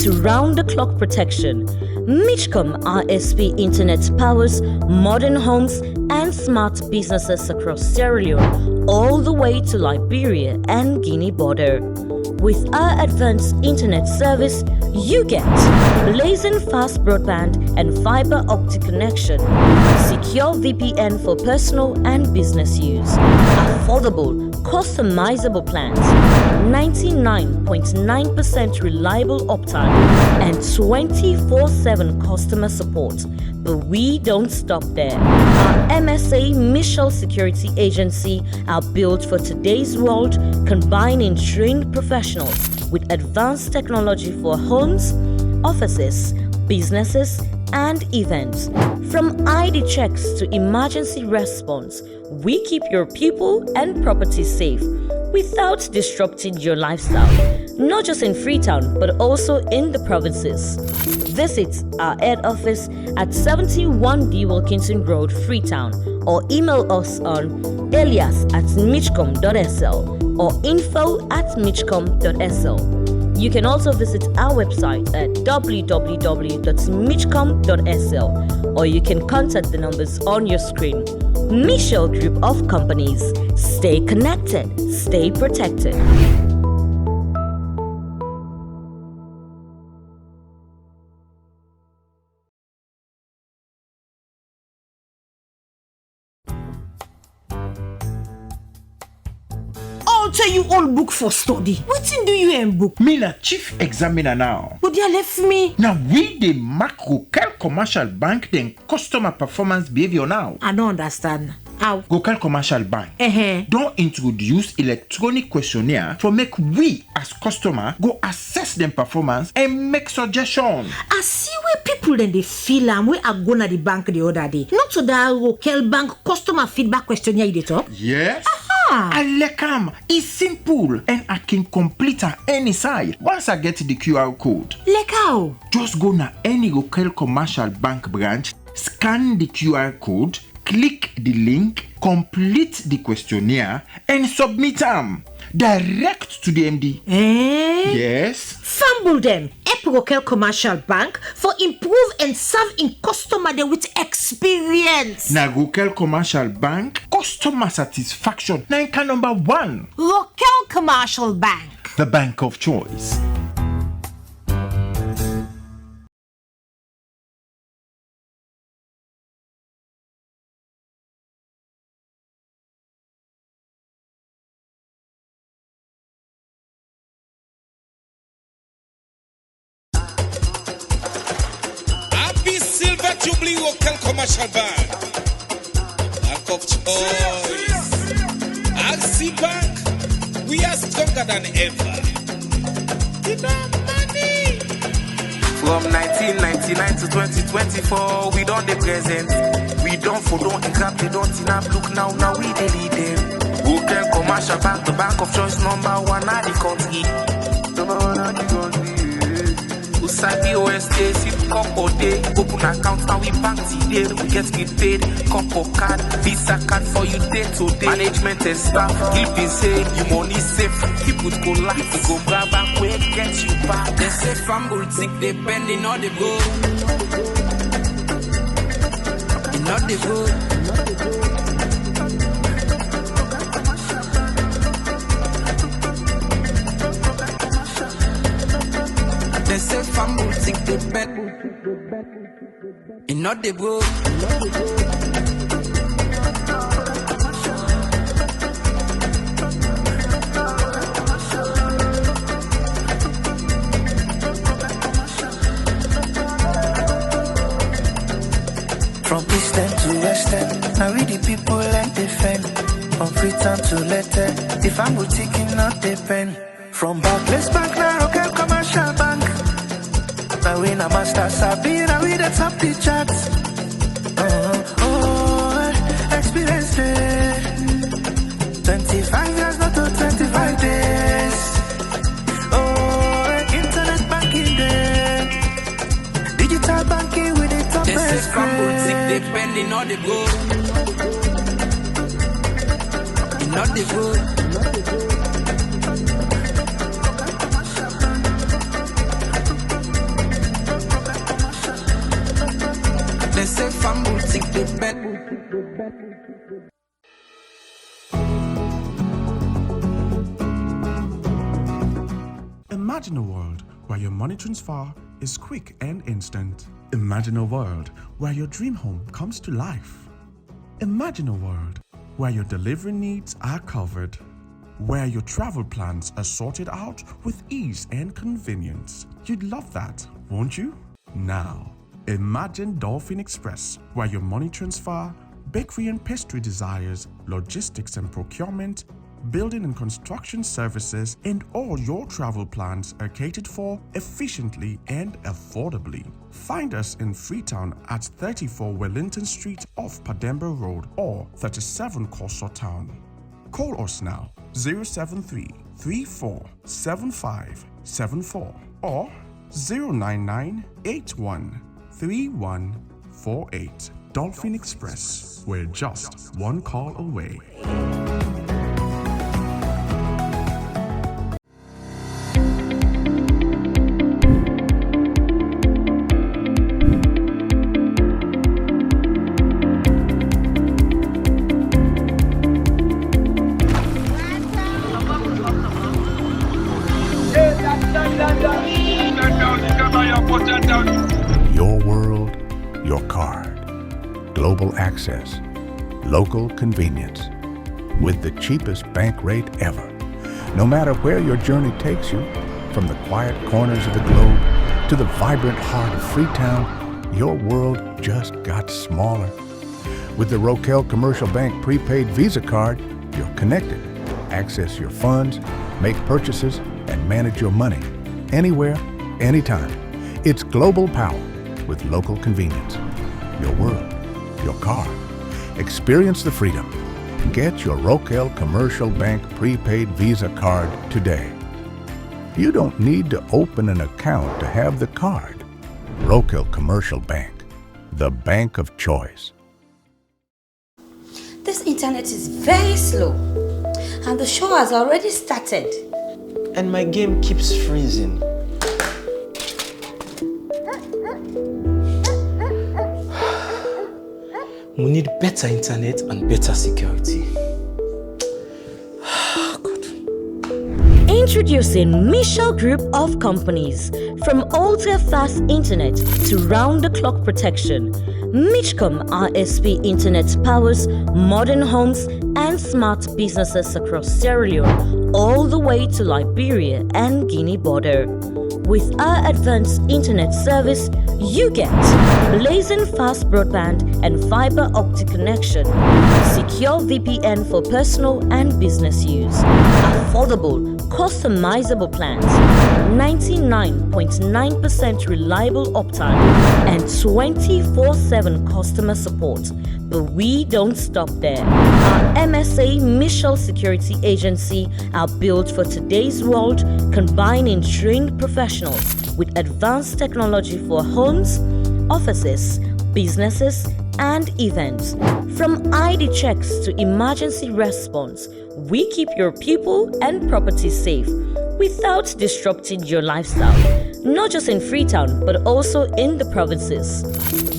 with round-the-clock protection. Mitchcom RSP Internet powers modern homes and smart businesses across Sierra Leone, all the way to Liberia and Guinea border. With our advanced internet service, you get blazing fast broadband and fiber optic connection, secure VPN for personal and business use, affordable, customizable plans, 99.9% reliable uptime, and 24/7 customer support. But we don't stop there. Our MSA Mission Security Agency are built for today's world, combining trained professionals with advanced technology for homes, offices, businesses, and events. From ID checks to emergency response, we keep your people and property safe without disrupting your lifestyle, not just in Freetown, but also in the provinces. Visit our head office at 71D Wilkinson Road, Freetown, or email us on elias@mitchcom.sl or info@mitchcom.sl. You can also visit our website at www.mitchcom.sl, or you can contact the numbers on your screen. Michelle Group of Companies. Stay connected, stay protected. Tell you all book for study. Wetin do you in book? Me na chief examiner now. But they left me. Now we the macro commercial bank then customer performance behavior now. I don't understand. How? Gocal Commercial Bank don't introduce electronic questionnaire for make we as customer go assess them performance and make suggestion. I see where people then they feel and we are going to the bank the other day. Not to the local bank customer feedback questionnaire you talk. Yes. Alekam is simple and I can complete on any side once I get the QR code. Like how? Just go na any local commercial bank branch, scan the QR code, click the link, complete the questionnaire, and submit them direct to the MD. Yes. Fumble them. Local commercial bank for improve and serve in customer with experience. Na local commercial bank, customer satisfaction. Na number 1. Local commercial bank. The bank of choice. Jubilee Local Commercial Bank, bank of choice. RC Bank, we are stronger than ever. Enough money. From 1999 to 2024, we don't the present. We don't follow and grab, they don't enough. Look now we they lead them. Local Commercial Bank, the bank of choice, number 1 at the country. Number 1 at the country. Usabi OST, sit couple day, open account now we bank today, we get paid, couple card, Visa card for you day to day. Management and staff, if they say you money safe, people go laugh, you go grab and we get you back. They say fumble tick, they bending all the go. Not the go. They say fumble tick, they bend. And not the go. From eastern to western, now we the people and defend. From Freetown to Letter, if I'm taking not depend. From Barclays Bank, now local commercial bank. Now we na master sabi, now we the top the charts. Experience day. 25 years, not to 25 days. Internet banking day. Digital banking with the top best. They say fumble tick, they bending all the go. Not the go. femme boutique de bête. Imagine a world where your money transfer is quick and instant. Imagine a world where your dream home comes to life. Imagine a world where your delivery needs are covered, where your travel plans are sorted out with ease and convenience. You'd love that, won't you? Now, imagine Dolphin Express, where your money transfer, bakery and pastry desires, logistics and procurement, building and construction services, and all your travel plans are catered for efficiently and affordably. Find us in Freetown at 34 Wellington Street off Pademba Road or 37 Kosso Town. Call us now 073 347574 or 099 81 3148. Dolphin Express, we're just one call away. Your world, your card. Global access, local convenience, with the cheapest bank rate ever. No matter where your journey takes you, from the quiet corners of the globe to the vibrant heart of Freetown, your world just got smaller. With the Rokel Commercial Bank prepaid Visa card, you're connected. Access your funds, make purchases, and manage your money anywhere, anytime. It's global power with local convenience. Your world, your car. Experience the freedom. Get your Rokel Commercial Bank prepaid Visa card today. You don't need to open an account to have the card. Rokel Commercial Bank, the bank of choice. This internet is very slow, and the show has already started. And my game keeps freezing. We need better internet and better security. Introducing Michel Group of Companies. From ultra-fast internet to round-the-clock protection, Michcom RSP Internet powers modern homes and smart businesses across Sierra Leone, all the way to Liberia and Guinea border. With our advanced internet service, you get blazing fast broadband and fiber optic connection, secure VPN for personal and business use, affordable, customizable plans, 99.9% reliable uptime, and 24/7 customer support. But we don't stop there. Our MSA Michel Security Agency are built for today's world, combining trained professionals with advanced technology for homes, offices, businesses, and events. From ID checks to emergency response, we keep your people and property safe without disrupting your lifestyle, not just in Freetown, but also in the provinces.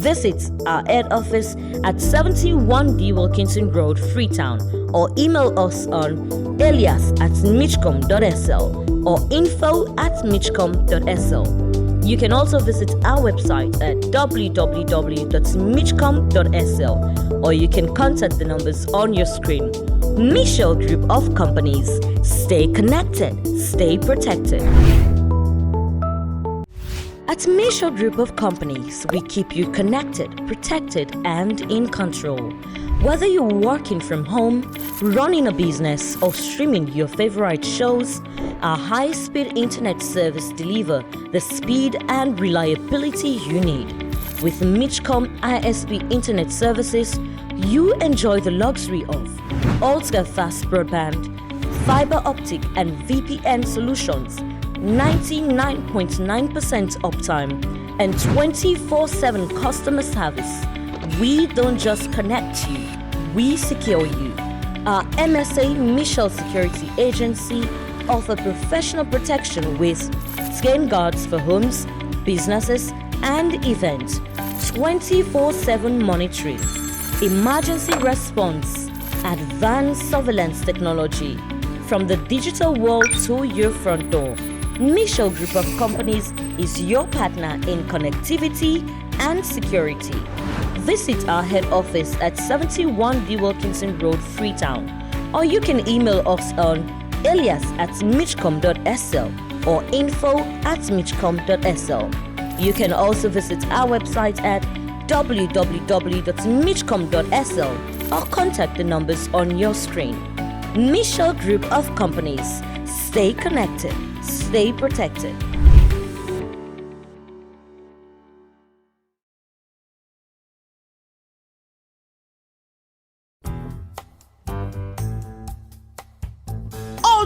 Visit our head office at 71 D. Wilkinson Road, Freetown, or email us on elias@michcom.sl or info@michcom.sl. You can also visit our website at www.michcom.sl, or you can contact the numbers on your screen. Michel Group of Companies. Stay connected, stay protected. At Michel Group of Companies, we keep you connected, protected, and in control. Whether you're working from home, running a business, or streaming your favorite shows, our high-speed internet service delivers the speed and reliability you need. With Michcom ISP internet services, you enjoy the luxury of ultra-fast broadband, fiber optic and VPN solutions, 99.9% uptime, and 24/7 customer service. We don't just connect you, we secure you. Our MSA Michel Security Agency offer professional protection with skin guards for homes, businesses, and events, 24/7 monitoring, emergency response, advanced surveillance technology. From the digital world to your front door, Michelle Group of Companies is your partner in connectivity and security. Visit our head office at 71 D. Wilkinson Road, Freetown, or you can email us on alias@mitchcom.sl or info@mitchcom.sl. You can also visit our website at www.mitchcom.sl or contact the numbers on your screen. Michelle Group of Companies. Stay connected, stay protected.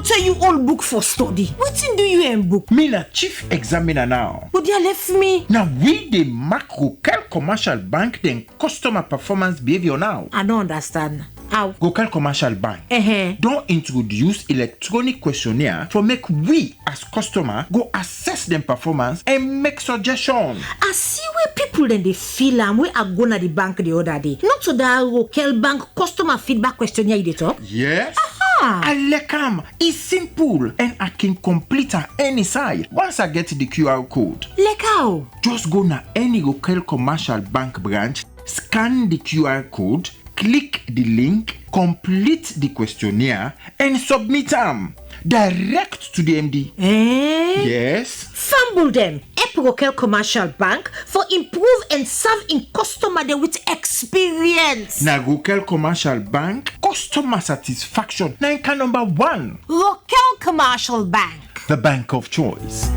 Tell you all book for study. Wetin do you in book? Me na chief examiner now. But they left me. Now we the macro commercial bank then customer performance behavior now. I don't understand. How? Gokel Commercial Bank don't introduce electronic questionnaire for make we as customer go assess them performance and make suggestion. I see where people then they feel and we are going to the bank the other day. Not to that local bank customer feedback questionnaire they talk. Yes. Alekam is simple and I can complete at any side once I get the QR code. Lekao. Just go na any local commercial bank branch, scan the QR code, click the link, complete the questionnaire, and submit them direct to the MD. Yes. Fumble them. Local commercial bank for improve and serve in customer there with experience. Na local commercial bank, customer satisfaction. Na number 1. Local commercial bank. The bank of choice.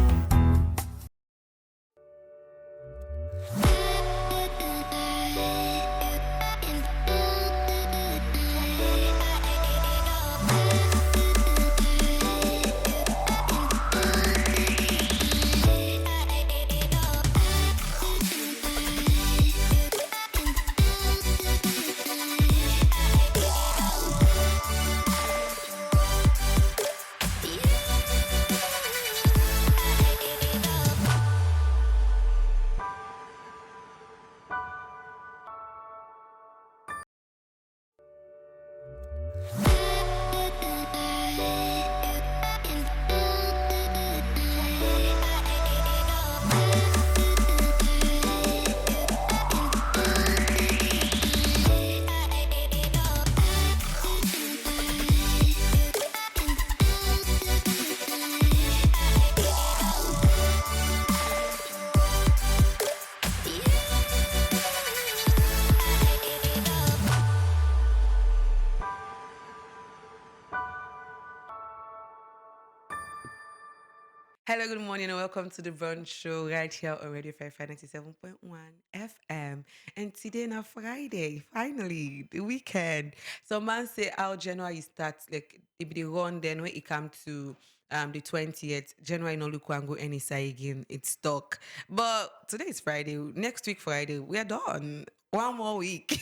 Hello, good morning, and welcome to the Brunch Show right here on Radio 97.1 FM. And today, now Friday, finally, the weekend. So, man say how January starts, like, if they run, then when it comes to the 20th, January no look and go any side again. It's stuck. But today is Friday. Next week, Friday, we are done. One more week.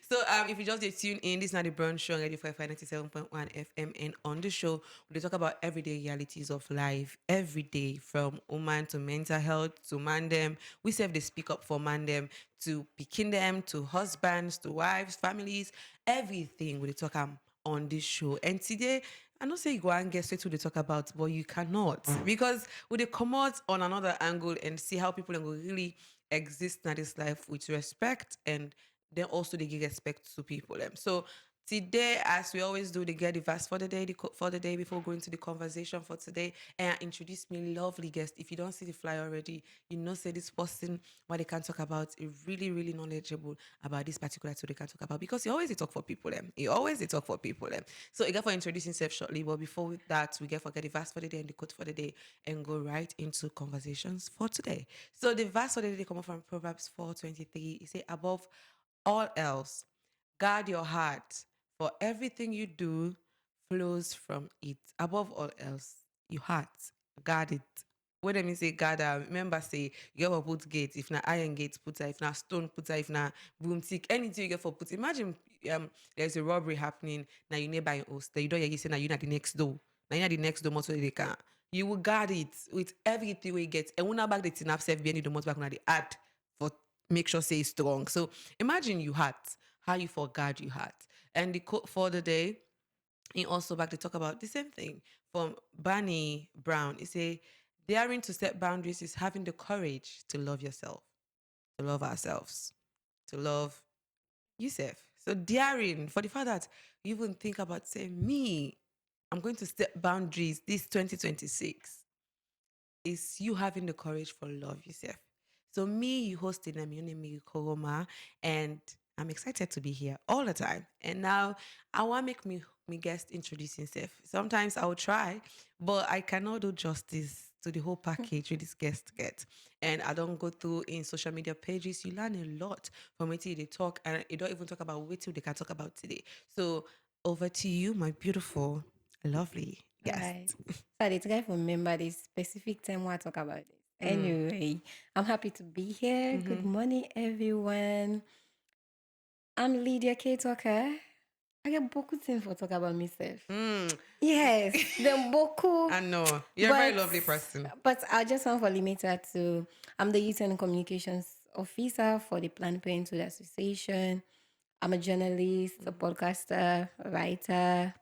So if you just tune in, this is not the Brunch Show on Radio 97.1 FM. And on the show, we talk about everyday realities of life, every day, from woman to mental health to man them. We serve the speak up for man them, to picking them, to husbands, to wives, families, everything we talk on this show. And today, I don't say you go and get straight to the talk about, but you cannot, because we come out on another angle and see how people will really exist in this life with respect, and then also they give respect to people. So today, as we always do, they get the verse for the day, for the day before going to the conversation for today. And introduce me lovely guest. If you don't see the flyer already, you know, say this person what they can talk about is really, really knowledgeable about this particular tool they can talk about, because he always they talk for people. He always they talk for people. So he got for introduce himself shortly, but before that, we get the verse for the day and the quote for the day and go right into conversations for today. So the verse for the day come from Proverbs 4:23. It say, above all else, guard your heart, for everything you do flows from it. Above all else, your heart, guard it. What do I say guard? Remember, say you get for put gate. If na iron gate, put her. If na stone, put her. If na boom tick, anything you get for put. Imagine there's a robbery happening. Now you nearby your host. You don't hear you say now you're not the next door. Now you're the next door. Most they can. You will guard it with everything we get. And when I back the tin up self, be any the most back on the ad for make sure say strong. So imagine you had how you forgot you had. And the quote for the day, he also back to talk about the same thing from Barney Brown. He say, daring to set boundaries is having the courage to love yourself, to love ourselves, to love yourself. So daring for the fact that you even think about saying, me, I'm going to set boundaries this 2026 is you having the courage for love yourself. So me, you hosting them, your name is Koroma, and I'm excited to be here all the time. And now I want to make me guest introduce himself. Sometimes I will try, but I cannot do justice to the whole package with this guest get. And I don't go through in social media pages. You learn a lot from what they talk, and you don't even talk about what they can talk about today. So over to you, my beautiful, lovely guest. Right. So I try to remember the specific time I talk about this. Anyway, I'm happy to be here. Good morning, everyone. I'm Lydia K. Talker. I get beaucoup things for talk about myself. Yes, then beaucoup. I know. You're a very lovely person. But I just want to limit that to I'm the Youth and Communications Officer for the Planned Parenthood Association. I'm a journalist, a podcaster, a writer,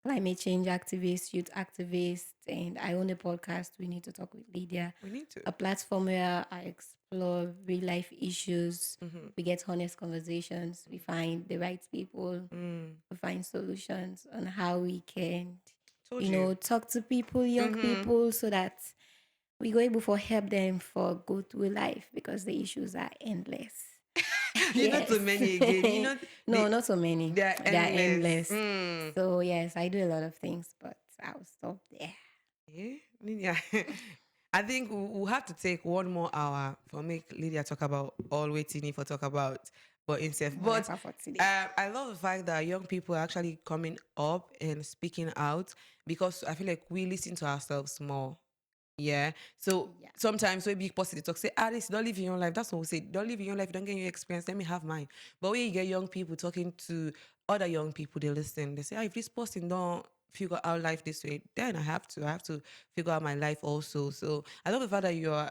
climate change activist, youth activist, and I own a podcast, We Need to Talk with Lydia. We need to. A platform where I explore real life issues. We get honest conversations. We find the right people. We find solutions on how we can, talk to people, young people, so that we go able to help them for go through life because the issues are endless. You're not so many again. No, not so many. They're endless. So yes, I do a lot of things, but I'll stop there. Yeah. I think we'll have to take 1 more hour for make Lydia talk about all waiting for talk about but himself. But I love the fact that young people are actually coming up and speaking out because I feel like we listen to ourselves more. Yeah. So sometimes when big person they talk, say, this don't live in your life. That's what we say. Don't live in your life. Don't get your experience. Let me have mine. But when you get young people talking to other young people, they listen. They say, if this person don't figure out life this way, then I have to figure out my life also. So I love the fact that you're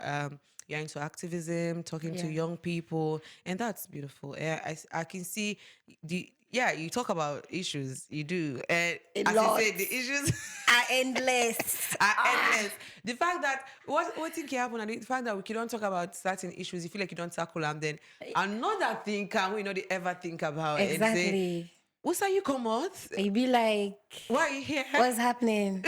into activism, talking to young people, and that's beautiful. Yeah, I can see you talk about issues. You do. And as you say, the issues are endless. The fact that what thing can happen, and the fact that we don't talk about certain issues, you feel like you don't tackle them, then another thing can we not ever think about. Exactly. And say, what's that you come out? You be like, why are you here? What's happening?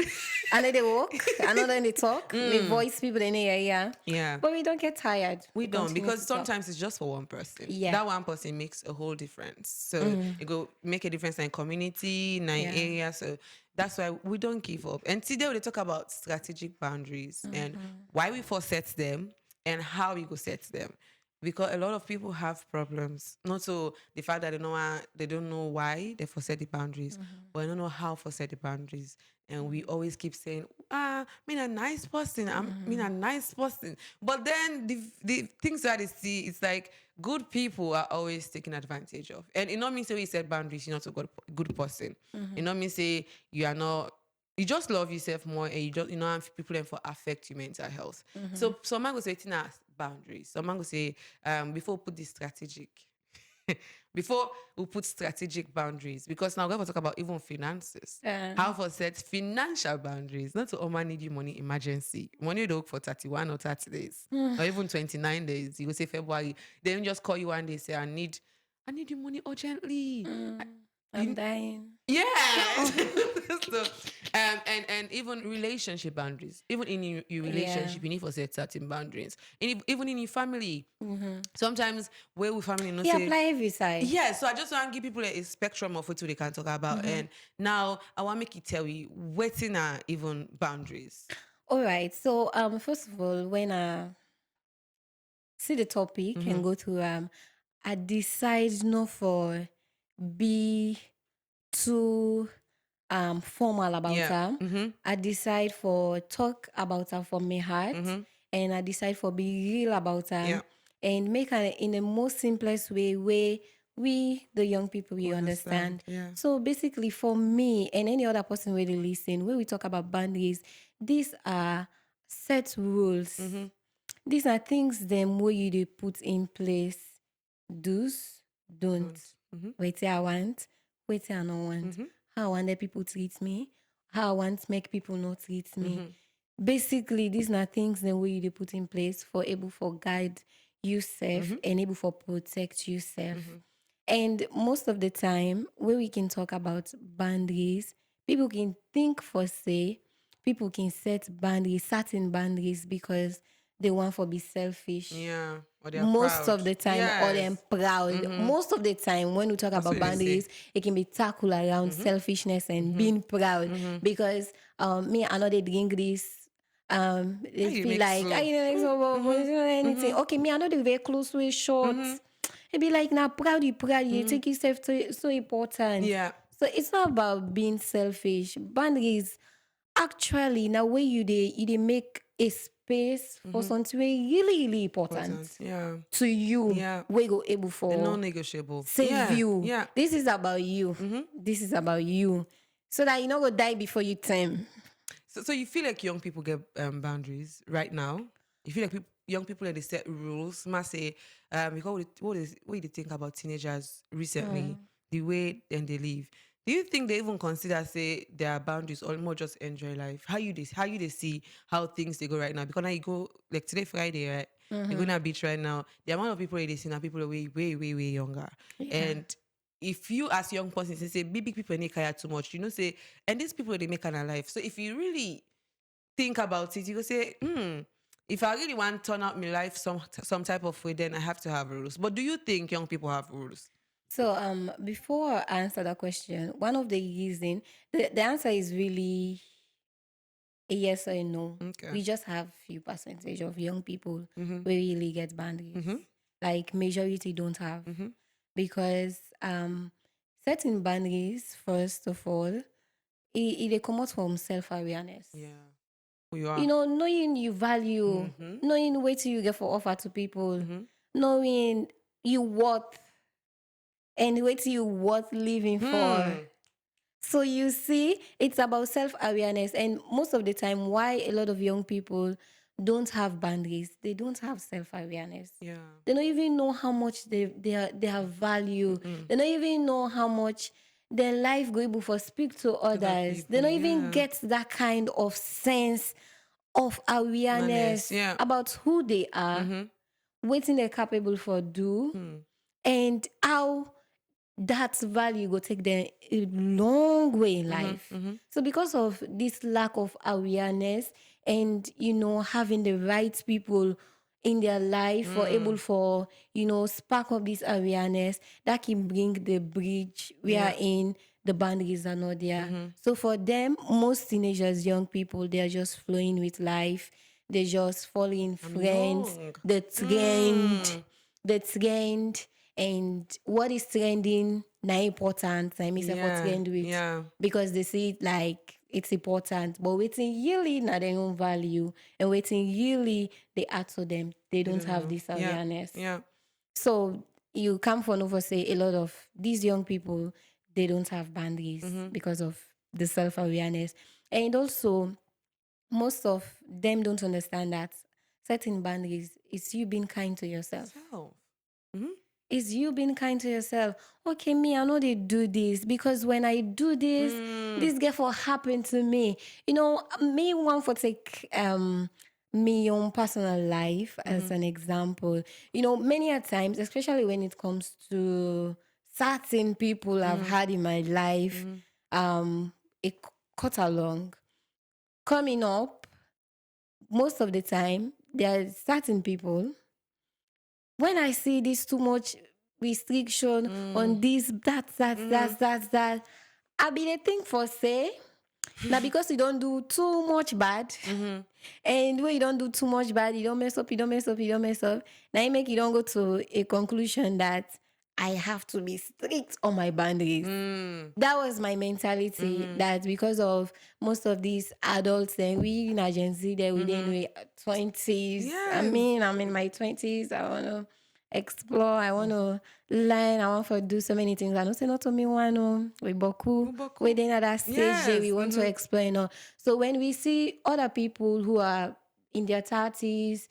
I know they walk, I know they talk, they voice people in the area. Yeah. But we don't get tired. We don't, because sometimes it's just for one person. Yeah. That one person makes a whole difference. So it go make a difference in community, in area. So that's why we don't give up. And today we talk about strategic boundaries and why we first set them and how we go set them. Because a lot of people have problems. Not so the fact that they don't know why they set the boundaries, but they don't know how to set the boundaries. And we always keep saying, me a nice person. I'm a nice person. But then the things that I see, it's like good people are always taken advantage of. And it not mean say we set boundaries, you're not a good person. It not mean say you are not. You just love yourself more, and you know people then for affect your mental health. So some man go say it's not boundaries. Some man go say before we put this strategic. Before we put strategic boundaries, because now we're going to talk about even finances. How to set financial boundaries, not to all man need you money emergency. Money you don't for 31 or 30 days, or even 29 days. You go say February, then just call you one day say I need your money urgently. I'm dying. Yeah. So, and even relationship boundaries. Even in your relationship, you need to set certain boundaries. And even in your family, sometimes where we family not say apply every side. Yeah. So I just want to give people a spectrum of what they can talk about. And now I want to make you tell you what's in our even boundaries. All right. So first of all, when I see the topic and go through I decide not for be too formal about her. I decide for talk about her from my heart, and I decide for be real about her and make her in the most simplest way where we the young people we understand. So basically for me and any other person where they listen, when we talk about boundaries, these are set rules. these are things them where you dey put in place. Do's, don't. Wait till I want, wait till I don't want. How I want the people treat me, how I want make people not treat me. Basically, these are things the way you dey put in place for able for guide yourself and able for protect yourself. And most of the time, where we can talk about boundaries, people can think for say, people can set boundaries, certain boundaries because they want for be selfish. Yeah. Or they're Most proud. of the time, or they're proud. Most of the time, when we talk That's about what they boundaries, it can be tackled around selfishness and being proud. Because me, I know they drink this. They you feel make like, slow. you know, anything. Okay, me, I know they very close with short. It be like, now proud, you take yourself so important. Yeah. So it's not about being selfish. Boundaries, actually, now where you they make a space for something really, really important Yeah. to you. Yeah. Where you go able The for non-negotiable. save Yeah. you. Yeah. This is about you. This is about you. So that you not go die before you time. So you feel like young people get boundaries right now? You feel like young people they set rules? Must say, because what do you think about teenagers recently? The way then they live. Do you think they even consider say their boundaries or more just enjoy life? How you they see how things they go right now? Because now you go like today Friday, right? You're going to beach right now. The amount of people they see now, people are way, way, way, way younger. And if you as young person say big people they care too much, you know, say, and these people they make an life. So if you really think about it, you go say, if I really want to turn out my life some type of way, then I have to have rules. But do you think young people have rules? So before I answer that question, one of the reason the answer is really a yes or a no. Okay. We just have few percentage of young people Mm-hmm. where really get boundaries. Like majority don't have. Because setting boundaries, first of all, it they come out from self-awareness. Yeah. Who you are. You know, knowing you value, knowing what you get for offer to people, knowing you worth and what you worth living for. So you see, it's about self-awareness. And most of the time, why a lot of young people don't have boundaries, they don't have self-awareness. Yeah. They don't even know how much they have value. They don't even know how much their life go able for speak to others. They don't even get that kind of sense of awareness about who they are, what they're capable for do, and how that value go take them a long way in life. So because of this lack of awareness and, you know, having the right people in their life for able for, you know, spark up this awareness, that can bring the bridge wherein the boundaries are not there. So for them, most teenagers, young people, they're just flowing with life. They just following friends, the trend, and what is trending now important. I mean, for trend with because they see it like it's important, but waiting really not their own value and waiting really they add to them. They don't have this awareness. So you come from over say a lot of these young people, they don't have boundaries because of the self-awareness. And also most of them don't understand that setting boundaries is you being kind to yourself. Is you being kind to yourself. Okay, me, I know they do this because when I do this, this get for happen to me. You know, me want for take me own personal life as an example. You know, many a times, especially when it comes to certain people I've had in my life, it cut along. Coming up, most of the time, there are certain people. When I see this too much restriction on this, that, I be the thing for say, now because you don't do too much bad, and when you don't do too much bad, you don't mess up, now you make you don't go to a conclusion that I have to be strict on my boundaries. That was my mentality, that because of most of these adults, then we in agency, that within we 20s. I mean, I'm in my 20s. I want to explore. I want to learn. I want to do so many things. I don't say not to me one. We boku. Within that stage, we want to explore. You know. So when we see other people who are in their 30s,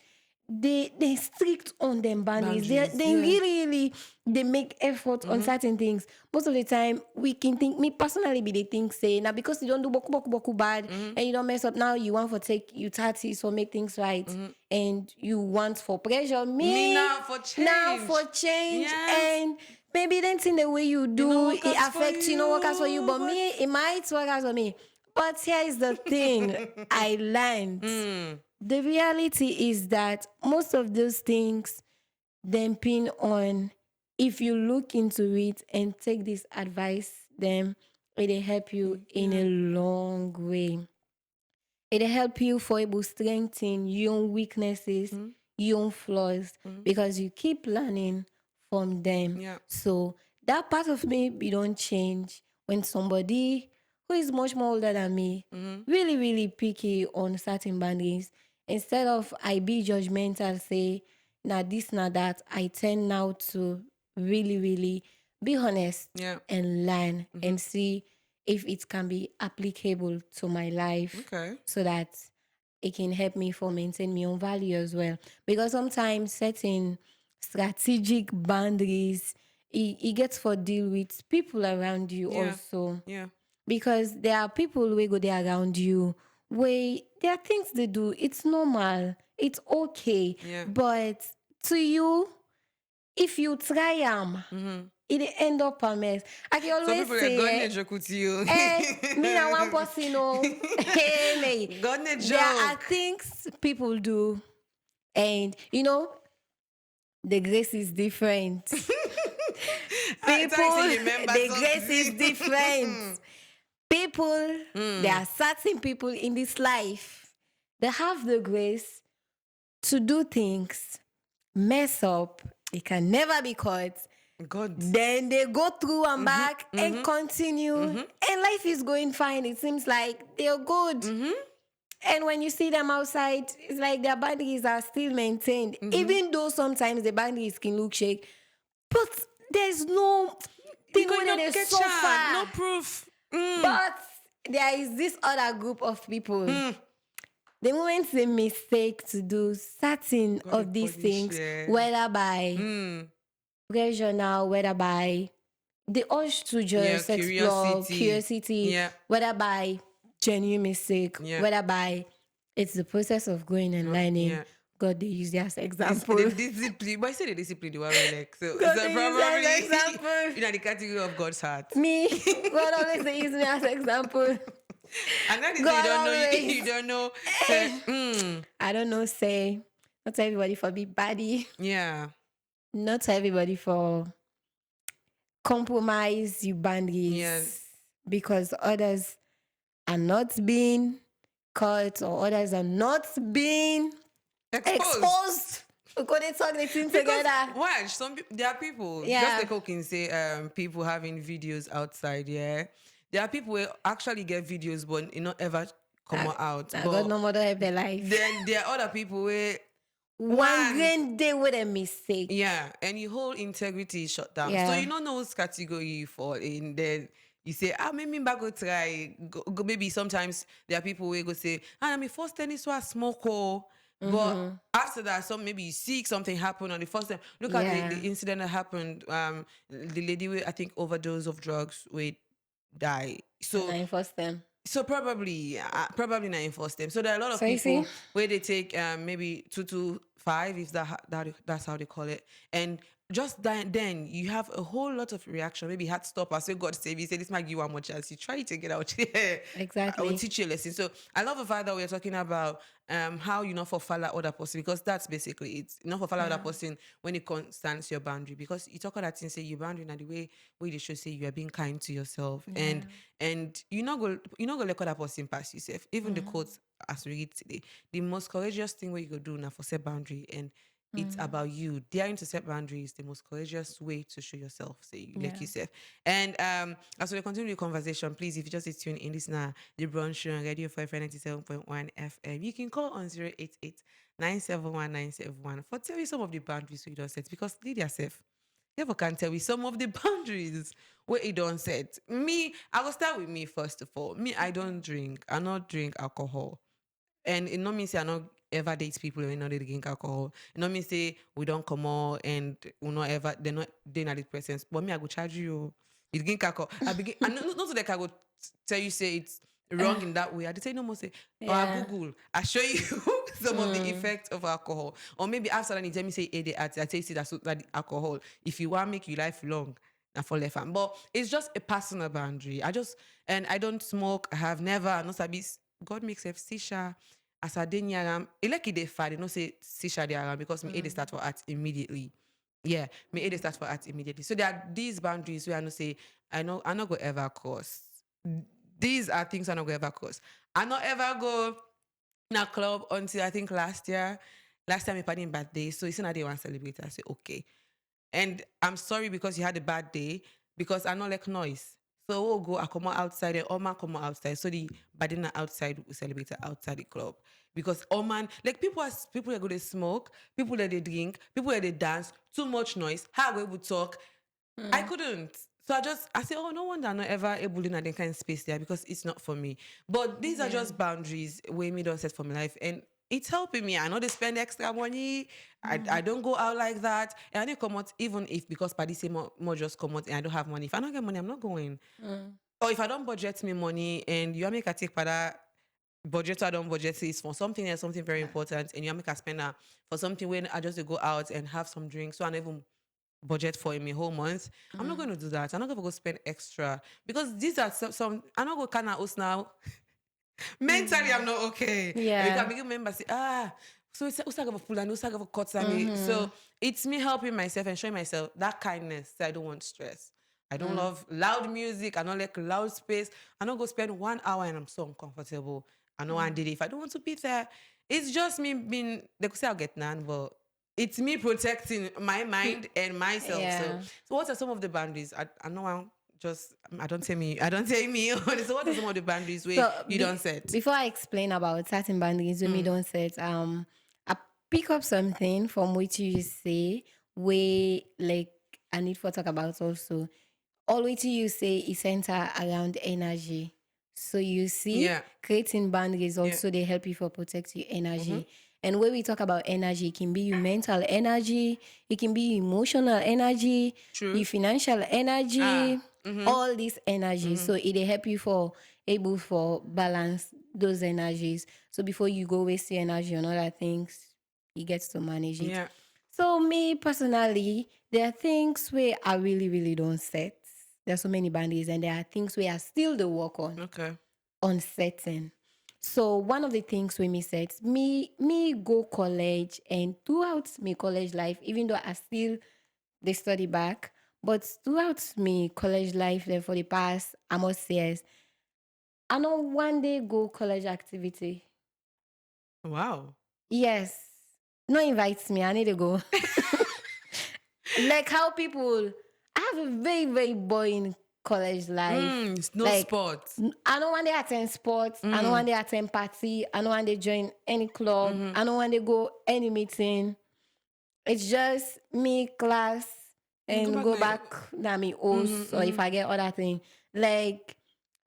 they strict on them boundaries. They really they make effort on certain things. Most of the time, we can think, me personally be the thing say now because you don't do boku bad and you don't mess up now you want for take you 30 so make things right and you want for pressure me now for change and maybe then in the way you do it it affects you know what works for you but me it might work out for me. But here is the thing I learned. The reality is that most of those things depend on if you look into it and take this advice, then it'll help you in a long way. It'll help you for able to strengthen your own weaknesses, your own flaws, because you keep learning from them. Yeah. So that part of me, we don't change when somebody who is much more older than me, really, really picky on certain boundaries. Instead of I be judgmental, say, now this, now that, I tend now to really, really be honest and learn and see if it can be applicable to my life so that it can help me for maintain my own value as well. Because sometimes setting strategic boundaries, it gets for deal with people around you also. Yeah. Because there are people who go there around you where there are things they do. It's normal. It's okay. Yeah. But to you, if you try it end up a mess. I can Some always people say, God need joke with you. me na one person, hey, me. God need There are joke. things people do, and the grace is different. People, the grace is different. People, there are certain people in this life that have the grace to do things, mess up, it can never be caught. God. Then they go through and back and continue. And life is going fine. It seems like they're good. And when you see them outside, it's like their boundaries are still maintained. Even though sometimes the boundaries can look shake. But there's no thing where they suffer. No proof. But there is this other group of people. The moment they mistake to do certain of these things, whether by pressure now, whether by the urge to just explore, curiosity, whether by genuine mistake, whether by it's the process of going and learning. God, they use it as example. The discipline, but I say the discipline, the one we like. So, God, so they probably use it as example. You know the category of God's heart. Me, God always they use me as example. And that is you don't know. I don't know. Say not everybody for be baddie. Yeah. Not everybody for compromise you boundaries. Yes. Because others are not being caught or others are not being exposed. Because they talk the thing together. Watch, there are people, just like I can say, people having videos outside, There are people who actually get videos, but not ever come out. But God no more help their life. Then there are other people where one grain day with a mistake. Yeah, and your whole integrity is shut down. Yeah. So you don't know which category you fall in. Then you say, maybe back go try. Go, maybe sometimes there are people who go say, I mean, first tennis was smoke. But after that, maybe you see something happen on the first time. Look at the incident that happened. The lady with I think overdose of drugs would die. So I enforce them. So probably not enforce them. So there are a lot of people where they take maybe 2 to 5, if that's how they call it, and just then you have a whole lot of reaction. Maybe heart stop. I say God save you. Say this might give you one more chance. You try to get out here. Exactly. I will teach you a lesson. So I love the fact that we're talking about how you not for follow other person, because that's basically it. Not for follow other person when it concerns your boundary, because you talk about that thing, say your boundary and the way they should say you are being kind to yourself, and you not go let other person pass yourself. Even the quotes as we read today, the most courageous thing where you go do now for set boundary, and it's about you. Daring to set boundaries, the most courageous way to show yourself, say you like yourself. And as we continue the conversation, please, if you just tune in, this now the Brunch Show on Radio 597.1 FM. You can call on 088-971-971 for tell you some of the boundaries you don't set, because lead yourself. Never can tell me some of the boundaries where you don't set. Me, I will start with me first of all. Me, I don't drink. I not drink alcohol. And it not means I not ever date people when not they drink alcohol. You know me say we don't come out and we not ever they're not at the presence. But me I go charge you. You drink alcohol. I begin and not so that I go tell you say it's wrong in that way. I just say no more say I Google. I show you some of the effects of alcohol. Or maybe after that you tell me say I taste it that alcohol. If you want make your life long. For left hand. But it's just a personal boundary. I don't smoke. I have never, no sabi, God makes a sisha. As I didn't yaram, it like it fad, they don't say sisha de yaram because me they start for art immediately. Yeah, me they start for art immediately. So there are these boundaries where I know say, I'm not going to ever cross. These are things I'm not going to ever cross. I not ever go in a club until I think last time I party birthday. So it's not they want to celebrate. I say, okay. And I'm sorry because you had a bad day because I don't like noise. So we'll go, I come out outside and Oman come out outside. So the badina outside, we celebrate outside the club. Because Oman, like people that go to smoke, people that they drink, people that they dance, too much noise, how we would talk. I couldn't. So I say, oh, no wonder I'm not ever able in that kind of space there because it's not for me. But these are just boundaries where me don't set for my life. And it's helping me. I know they spend extra money. I don't go out like that. And I don't come out even if because party say more just come out and I don't have money. If I don't get money, I'm not going. Or if I don't budget me money and you make a take for that budget or I don't budget is for something else, something very important, and you make a spend for something when I just go out and have some drinks. So I don't even budget for in a whole month. I'm not going to do that. I'm not going to go spend extra because these are some I'm not going to kind of host now. Mentally, I'm not okay. Yeah. Because I begin remember say, so it's also have a pull and also have a cut. So it's me helping myself and showing myself that kindness. So I don't want stress. I don't love loud music. I don't like loud space. I don't go spend 1 hour and I'm so uncomfortable. I know I did it. If I don't want to be there, it's just me being, they could say I'll get none, but it's me protecting my mind and myself. Yeah. So what are some of the boundaries? I know I don't tell me. So what are some of the boundaries where you don't set? Before I explain about certain boundaries when we don't set, I pick up something from which you say where like I need to talk about also. All what you say is center around energy. So you see, creating boundaries also they help you for protect your energy. And when we talk about energy, it can be your mental energy, it can be your emotional energy, your financial energy, all these energies. So it help you for able for balance those energies. So before you go waste your energy on other things, you get to manage it. Yeah. So me personally, there are things where I really, really don't set. There are so many boundaries, and there are things where I still do work on. Okay. On setting. So one of the things we me set, me go college, and throughout my college life, even though I still they study back, but throughout me college life for the past almost years, I know one day go college activity. Wow. Yes. No invites me, I need to go. Like how people I have a very, very boring college life. No like, sports. I don't want to attend sports. I don't want to attend party. I don't want to join any club. I don't want to go any meeting. It's just me, class, and go back to me house, or if I get other thing. Like,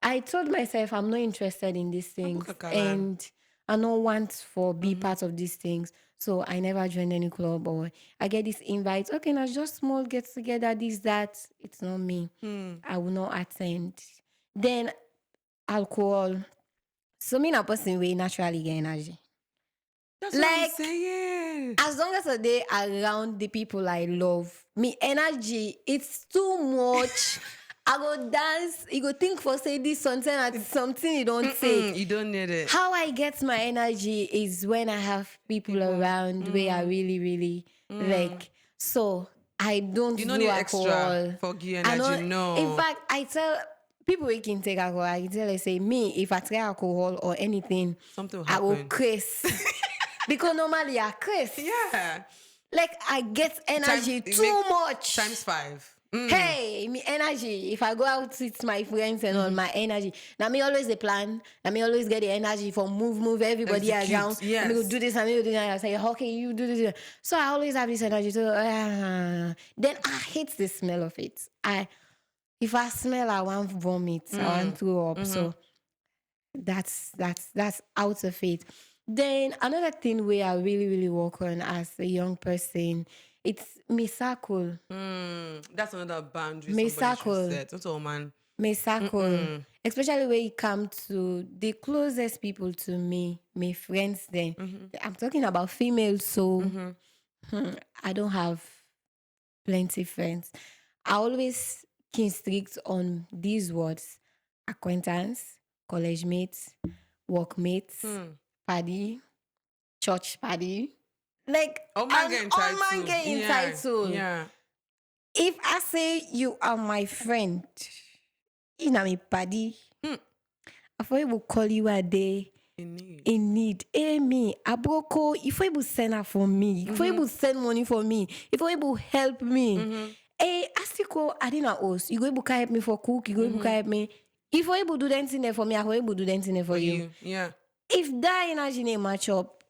I told myself I'm not interested in these things. And I don't want for be part of these things. So I never joined any club or I get this invite. Okay, now just small get together, this, that. It's not me. I will not attend. Then alcohol. So me not person way naturally get energy. That's what I'm saying. As long as a day around the people I love, me energy, it's too much. I go dance, you go think for say this something and something you don't say. You don't need it. How I get my energy is when I have people around where I really, really like. So I don't you do don't need alcohol. Extra for give energy, no. In fact, I tell people who can take alcohol, I tell they say me, if I try alcohol or anything, something will I will happen. curse. Because normally I curse. Yeah. Like I get energy too much. Times 5. Hey, me energy. If I go out with my friends and all my energy. Now me always the plan. Now me always get the energy for move everybody around. Yes. And me go do this and me go do that. I say, okay, you do this. So I always have this energy. So then I hate the smell of it. If I smell, I want vomit. I want throw up. So that's out of it. Then another thing where I really, really work on as a young person, it's me circle. That's another boundary Me somebody should circle. set. That's all, man. Me circle. Especially when it comes to the closest people to me, my friends then. I'm talking about females, so I don't have plenty friends. I always keen strict on these words: acquaintance, college mates, workmates, paddy, church paddy. Like Oh man, get entitled. man get entitled. Yeah. If I say you are my friend, you know me paddy. If I will call you a day in need. Hey me, Abroko, if I will send her for me, if I will send money for me, if I will help me. Hey, Asiko, I didn't know. You go able to help me for cook, you go able to help me. If I able to do anything there for me, I will able to do anything there for you. Yeah. If that energy name match up,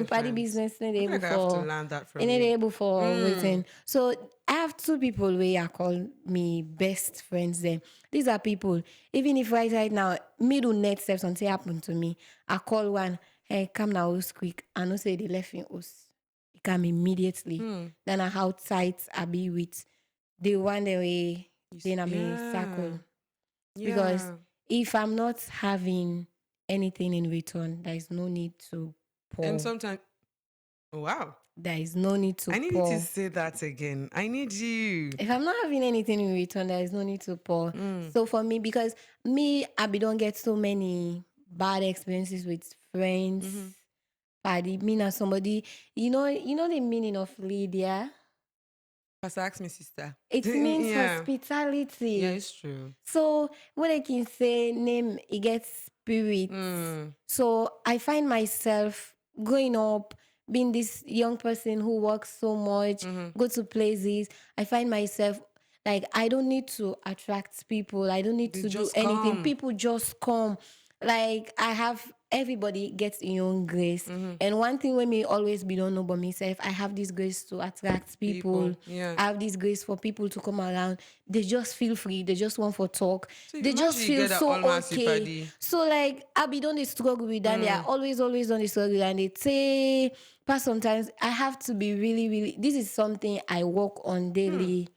party business not able I have to learn that from you. able for everything. So I have two people where I call me best friends. Them these are people. Even if right now middle net steps something happen to me, I call one. Hey, come now, us quick. I know say they left in us. It come immediately. Then I how tight I be with the one the way then I'm in circle. Because if I'm not having anything in return, there is no need to pour. And sometimes, wow. There is no need to I need pour. you to say that again. I need you. If I'm not having anything in return, there is no need to pour. So for me, because me, I don't get so many bad experiences with friends. Paddy, me and somebody, you know the meaning of Lydia? Pastor ask me, sister. It means hospitality. Yeah, it's true. So when I can say name, it gets spirit. So I find myself growing up, being this young person who works so much, go to places. I find myself like I don't need to attract people. I don't need to do anything. Come. People just come. Like I have everybody gets in your own grace. And one thing when me always be don't know about myself, I have this grace to attract people. Yeah. I have this grace for people to come around. They just feel free. They just want for talk. So they just imagine you feel get so that all-massy okay. paddy. So like I be don't struggle with that. They are always on the struggle and they say, but sometimes I have to be really, really. This is something I work on daily.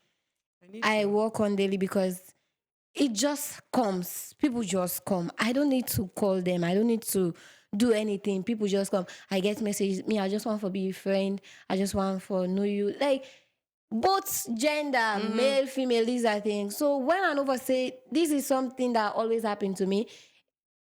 I work on daily because it just comes. People just come. I don't need to call them. I don't need to do anything. People just come. I get messages. Me, I just want to be a friend. I just want to know you. Like both gender, male, female, these are things. So when I over say this is something that always happened to me,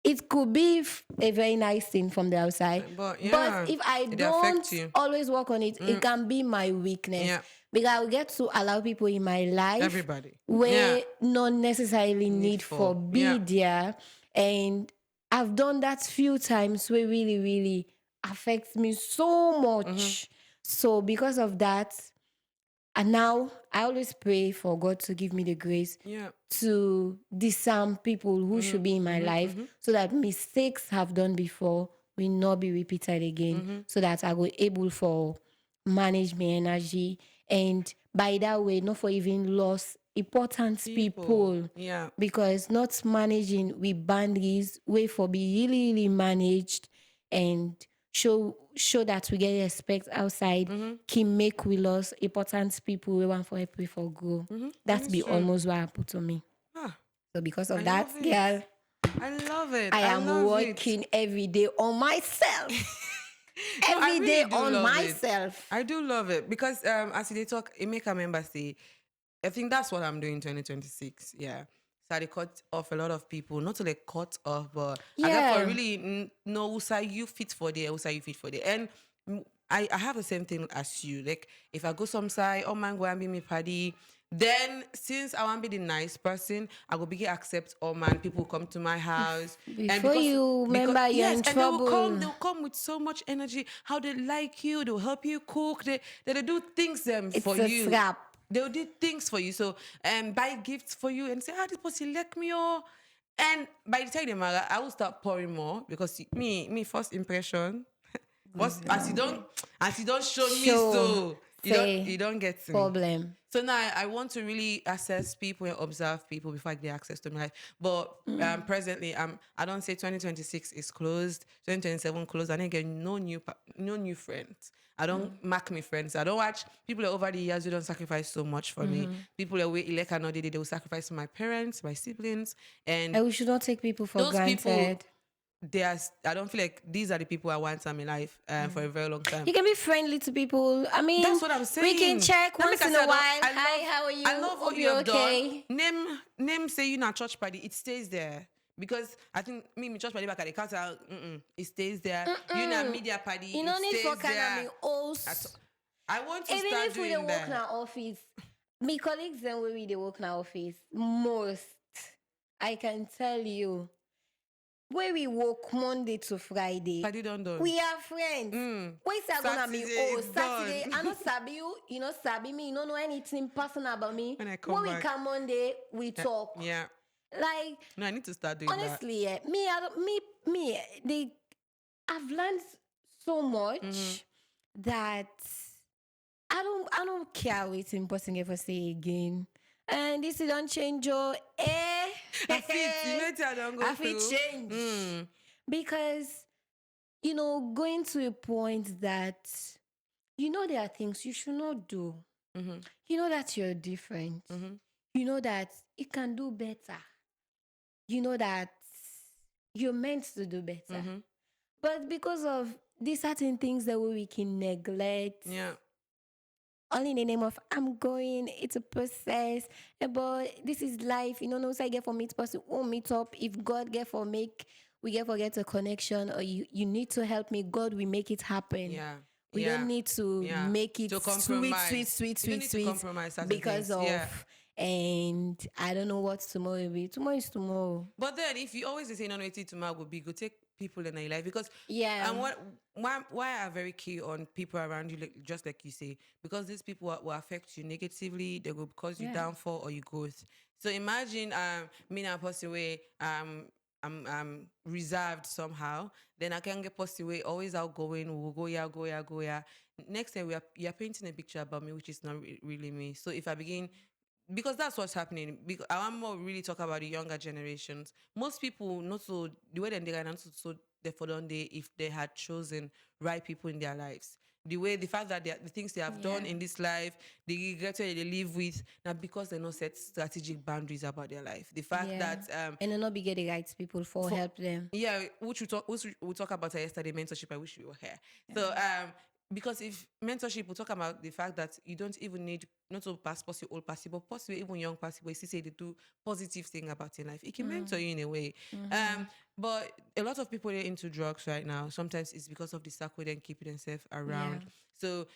it could be a very nice thing from the outside. But if I don't always work on it, it can be my weakness. Yeah. Because I will get to allow people in my life Everybody. where not necessarily need for be there. And I've done that few times where really, really affects me so much. So because of that, and now I always pray for God to give me the grace to disarm people who should be in my life so that mistakes have done before will not be repeated again. So that I will able for manage my energy and by that way not for even lost important people. Yeah. Because not managing with boundaries way for be really, really managed and show that we get respect outside can make we lose important people we want for help we for grow. That's be true. almost what happened to me. So because of that, love it. girl, I love it. I am love working every day on myself. No, I Every really day do on love myself. it. I do love it because as they talk, it make a member say, I think that's what I'm doing in 2026. Yeah. So I cut off a lot of people, not to like cut off, but I got for really know who say you fit for there, who say you fit for there. And I have the same thing as you. Like if I go some side, oh man, go and be me party. Then since I want to be the nice person, I will begin accept all man. People come to my house. Before you remember you're in trouble. They'll come with so much energy. How they like you, they'll help you cook. They do things for It's you. a trap. They'll do things for you. So buy gifts for you and say, this person like me oh. And by the time they marry, I will start pouring more because me first impression. As you don't show me so. you don't get to me. problem. So now I want to really assess people and observe people before I get access to my life. But presently, I don't say 2026 is closed, 2027 closed. I didn't get no new friends. I don't mark me friends. I don't watch people over the years who don't sacrifice so much for me. People that wait like another day, they will sacrifice for my parents, my siblings, and we should not take people for those granted. people. I don't feel like these are the people I want in my life for a very long time. You can be friendly to people. I mean, that's what I'm saying. We can check once in a while. Hi, how are you? I love what Hope you're okay. Done. Name say you not church party. It stays there. Because I think me church party back at the counter, it stays there. You know, media party, you don't need for kind of I want to even start if we doing work in that. our office, my colleagues then where we work in our office, most I can tell you. Where we work Monday to Friday, we are friends. Where is gonna be? Saturday. I know sabi you. You know sabi me. You don't know anything personal about me. When I come back, we come Monday, we talk. Yeah. Like no, I need to start doing honestly, that. I've learned so much that I don't care what in person ever say again. And this don't change your I fit change. Because, going to a point that, there are things you should not do. You know that you're different. You know that you can do better. You know that you're meant to do better. But because of these certain things that we can neglect. Yeah. Only in the name of I'm going, it's a process. But this is life. No say get for meet person won't meet up. If God get for we get for get a connection, or you need to help me, God will make it happen. Yeah. We don't need to make it sweet because of and I don't know what tomorrow will be. Tomorrow is tomorrow. But then if you always say no waiting tomorrow will be, go take people in your life, because and why I are very key on people around you, just like you say, because these people will affect you negatively. They will cause you downfall or your growth. So imagine me and person way I'm reserved somehow, then I can get person way always outgoing. We'll go here. Next time you're painting a picture about me, which is not really me. So if I begin. Because that's what's happening. Because I want more really talk about the younger generations. Most people, not so the way they are not so therefore don't they if they had chosen right people in their lives. The fact that the things they have done in this life, the regret they live with, not because they not set strategic boundaries about their life. The fact that and they not be getting right people for help them. Yeah, which we talk about yesterday, mentorship. I wish we were here. So because if mentorship, we talk about the fact that you don't even need not to pass possible old possible, possible even young possible. You say they do positive thing about your life. It can mentor you in a way. But a lot of people are into drugs right now. Sometimes it's because of the circle then keeping themselves around. Yeah. So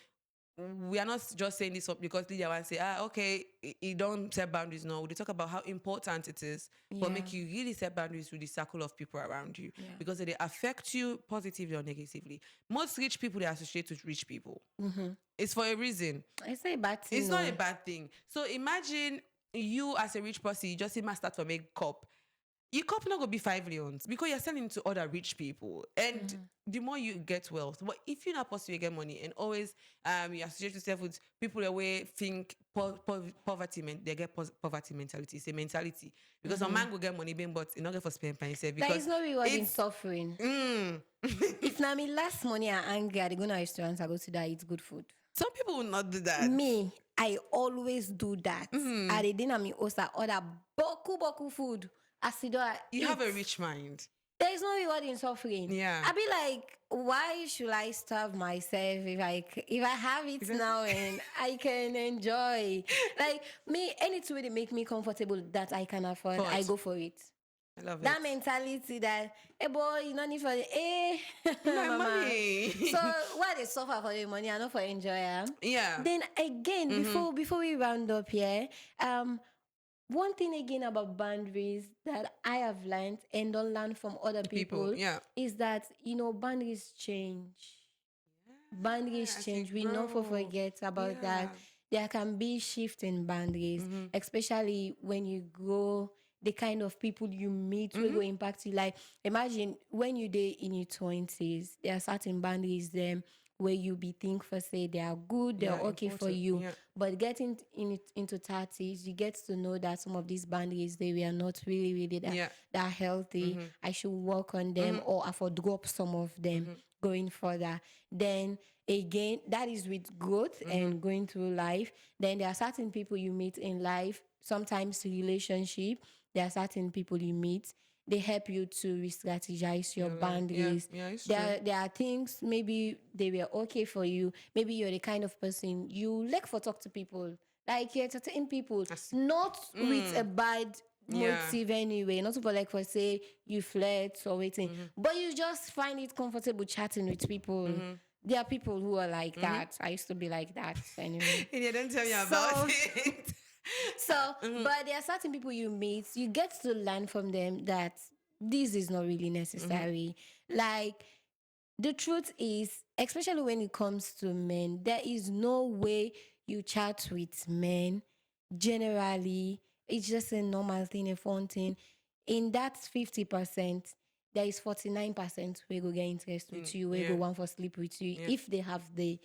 we are not just saying this up because Lydia wants to say, okay, you don't set boundaries. No, they talk about how important it is for make you really set boundaries with the circle of people around you because they affect you positively or negatively. Most rich people, they associate with rich people. It's for a reason. It's not a bad thing. It's not a bad thing. So imagine you as a rich person, you just see my start to make cup. Your cup not gonna be 5 millions because you're selling to other rich people, and the more you get wealth. But if you're not possible, you get money, and always you associate yourself with people that way think poverty, they get poverty mentality. It's a mentality because a man will get money, but it's not get for spend by himself. That is not rewarding suffering. If now me last money I'm angry, I go to restaurants, I go to that eat good food. Some people will not do that. Me, I always do that. At the dinner, me also order boku food. You have a rich mind. There is no reward in suffering. Yeah. I be like, why should I starve myself if I have it now and I can enjoy? Like me, anything they make me comfortable that I can afford, I go for it. I love that it. mentality that, hey boy, you don't need for the my money. So why they suffer for the money? I know for enjoy. Yeah. Then again, before we round up here, one thing again about boundaries that I have learned and don't learn from other people is that, boundaries change. Boundaries change. We never forget about that. There can be shift in boundaries, especially when you grow, the kind of people you meet will go impact you. Like, imagine when you're in your 20s, there are certain boundaries there. where you be think for say they are good, they're okay for important. you. Yeah. But getting into 30s, you get to know that some of these boundaries they were not really that healthy. I should work on them or I for drop some of them going further. Then again, that is with growth and going through life. Then there are certain people you meet in life, sometimes relationship. There are certain people you meet. They help you to re-strategize your boundaries. Yeah, it's There are things maybe they were okay for you. Maybe you're the kind of person you like for talk to people. Like you entertain people, not with a bad motive anyway. Not for like for say you flirt or waiting. But you just find it comfortable chatting with people. There are people who are like that. I used to be like that anyway. And you didn't tell me about it. So, but there are certain people you meet, you get to learn from them that this is not really necessary. Like, the truth is, especially when it comes to men, there is no way you chat with men. Generally, it's just a normal thing, a fun thing. In that 50%, there is 49% who go get interest with you, who go want for sleep with you, if they have the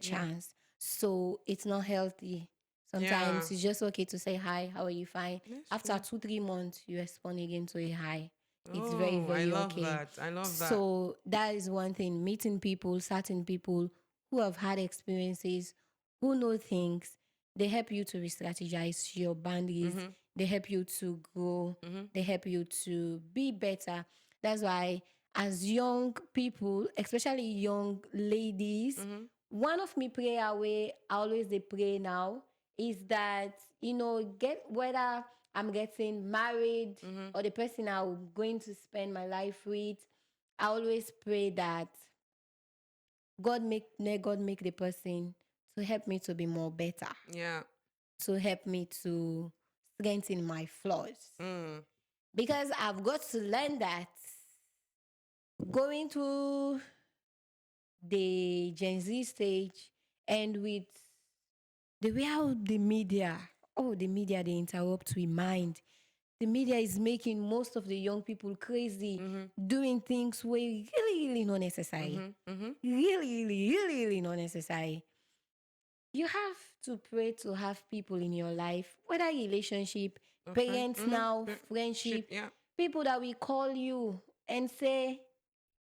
chance. So it's not healthy. Sometimes it's just okay to say hi, how are you, fine? After 2-3 months, you respond again to a hi. It's very, very okay. I love that. So that is one thing. Meeting people, certain people who have had experiences, who know things, they help you to re-strategize your boundaries. They help you to grow. They help you to be better. That's why as young people, especially young ladies, one of me prayer way I always they pray now is that, get whether I'm getting married or the person I'm going to spend my life with, I always pray that God make the person to help me to be more better. Yeah. To help me to strengthen my flaws. Because I've got to learn that going through the Gen Z stage and with the way how the media they interrupt we mind. The media is making most of the young people crazy, doing things where really not necessary. Really not necessary. You have to pray to have people in your life, whether relationship, parents now, friendship, people that will call you and say,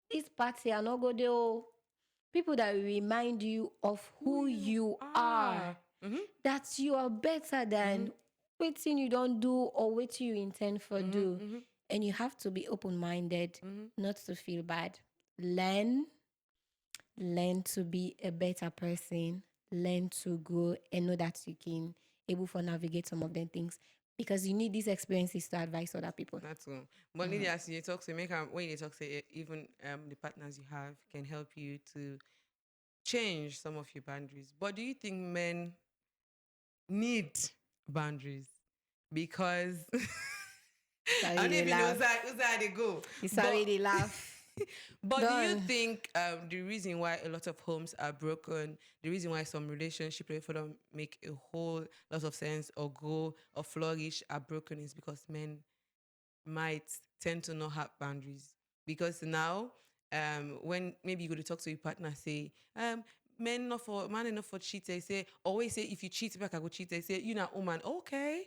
this party are not good though. People that will remind you of who you are. That you are better than waiting you don't do or waiting you intend for do. And you have to be open-minded, not to feel bad. Learn to be a better person, learn to grow, and know that you can able to navigate some of them things because you need these experiences to advise other people. That's good. But Lydia, as you talk to when you talk to even the partners you have can help you to change some of your boundaries. But do you think men need boundaries? Because I don't even know who's how they go. It's already laugh. But do you think the reason why a lot of homes are broken, the reason why some relationships for them make a whole lot of sense or grow or flourish are broken is because men might tend to not have boundaries? Because now, when maybe you go to talk to your partner, say, man enough for cheat. They say, always say, if you cheat back, I go cheat. They say, you know, woman, okay.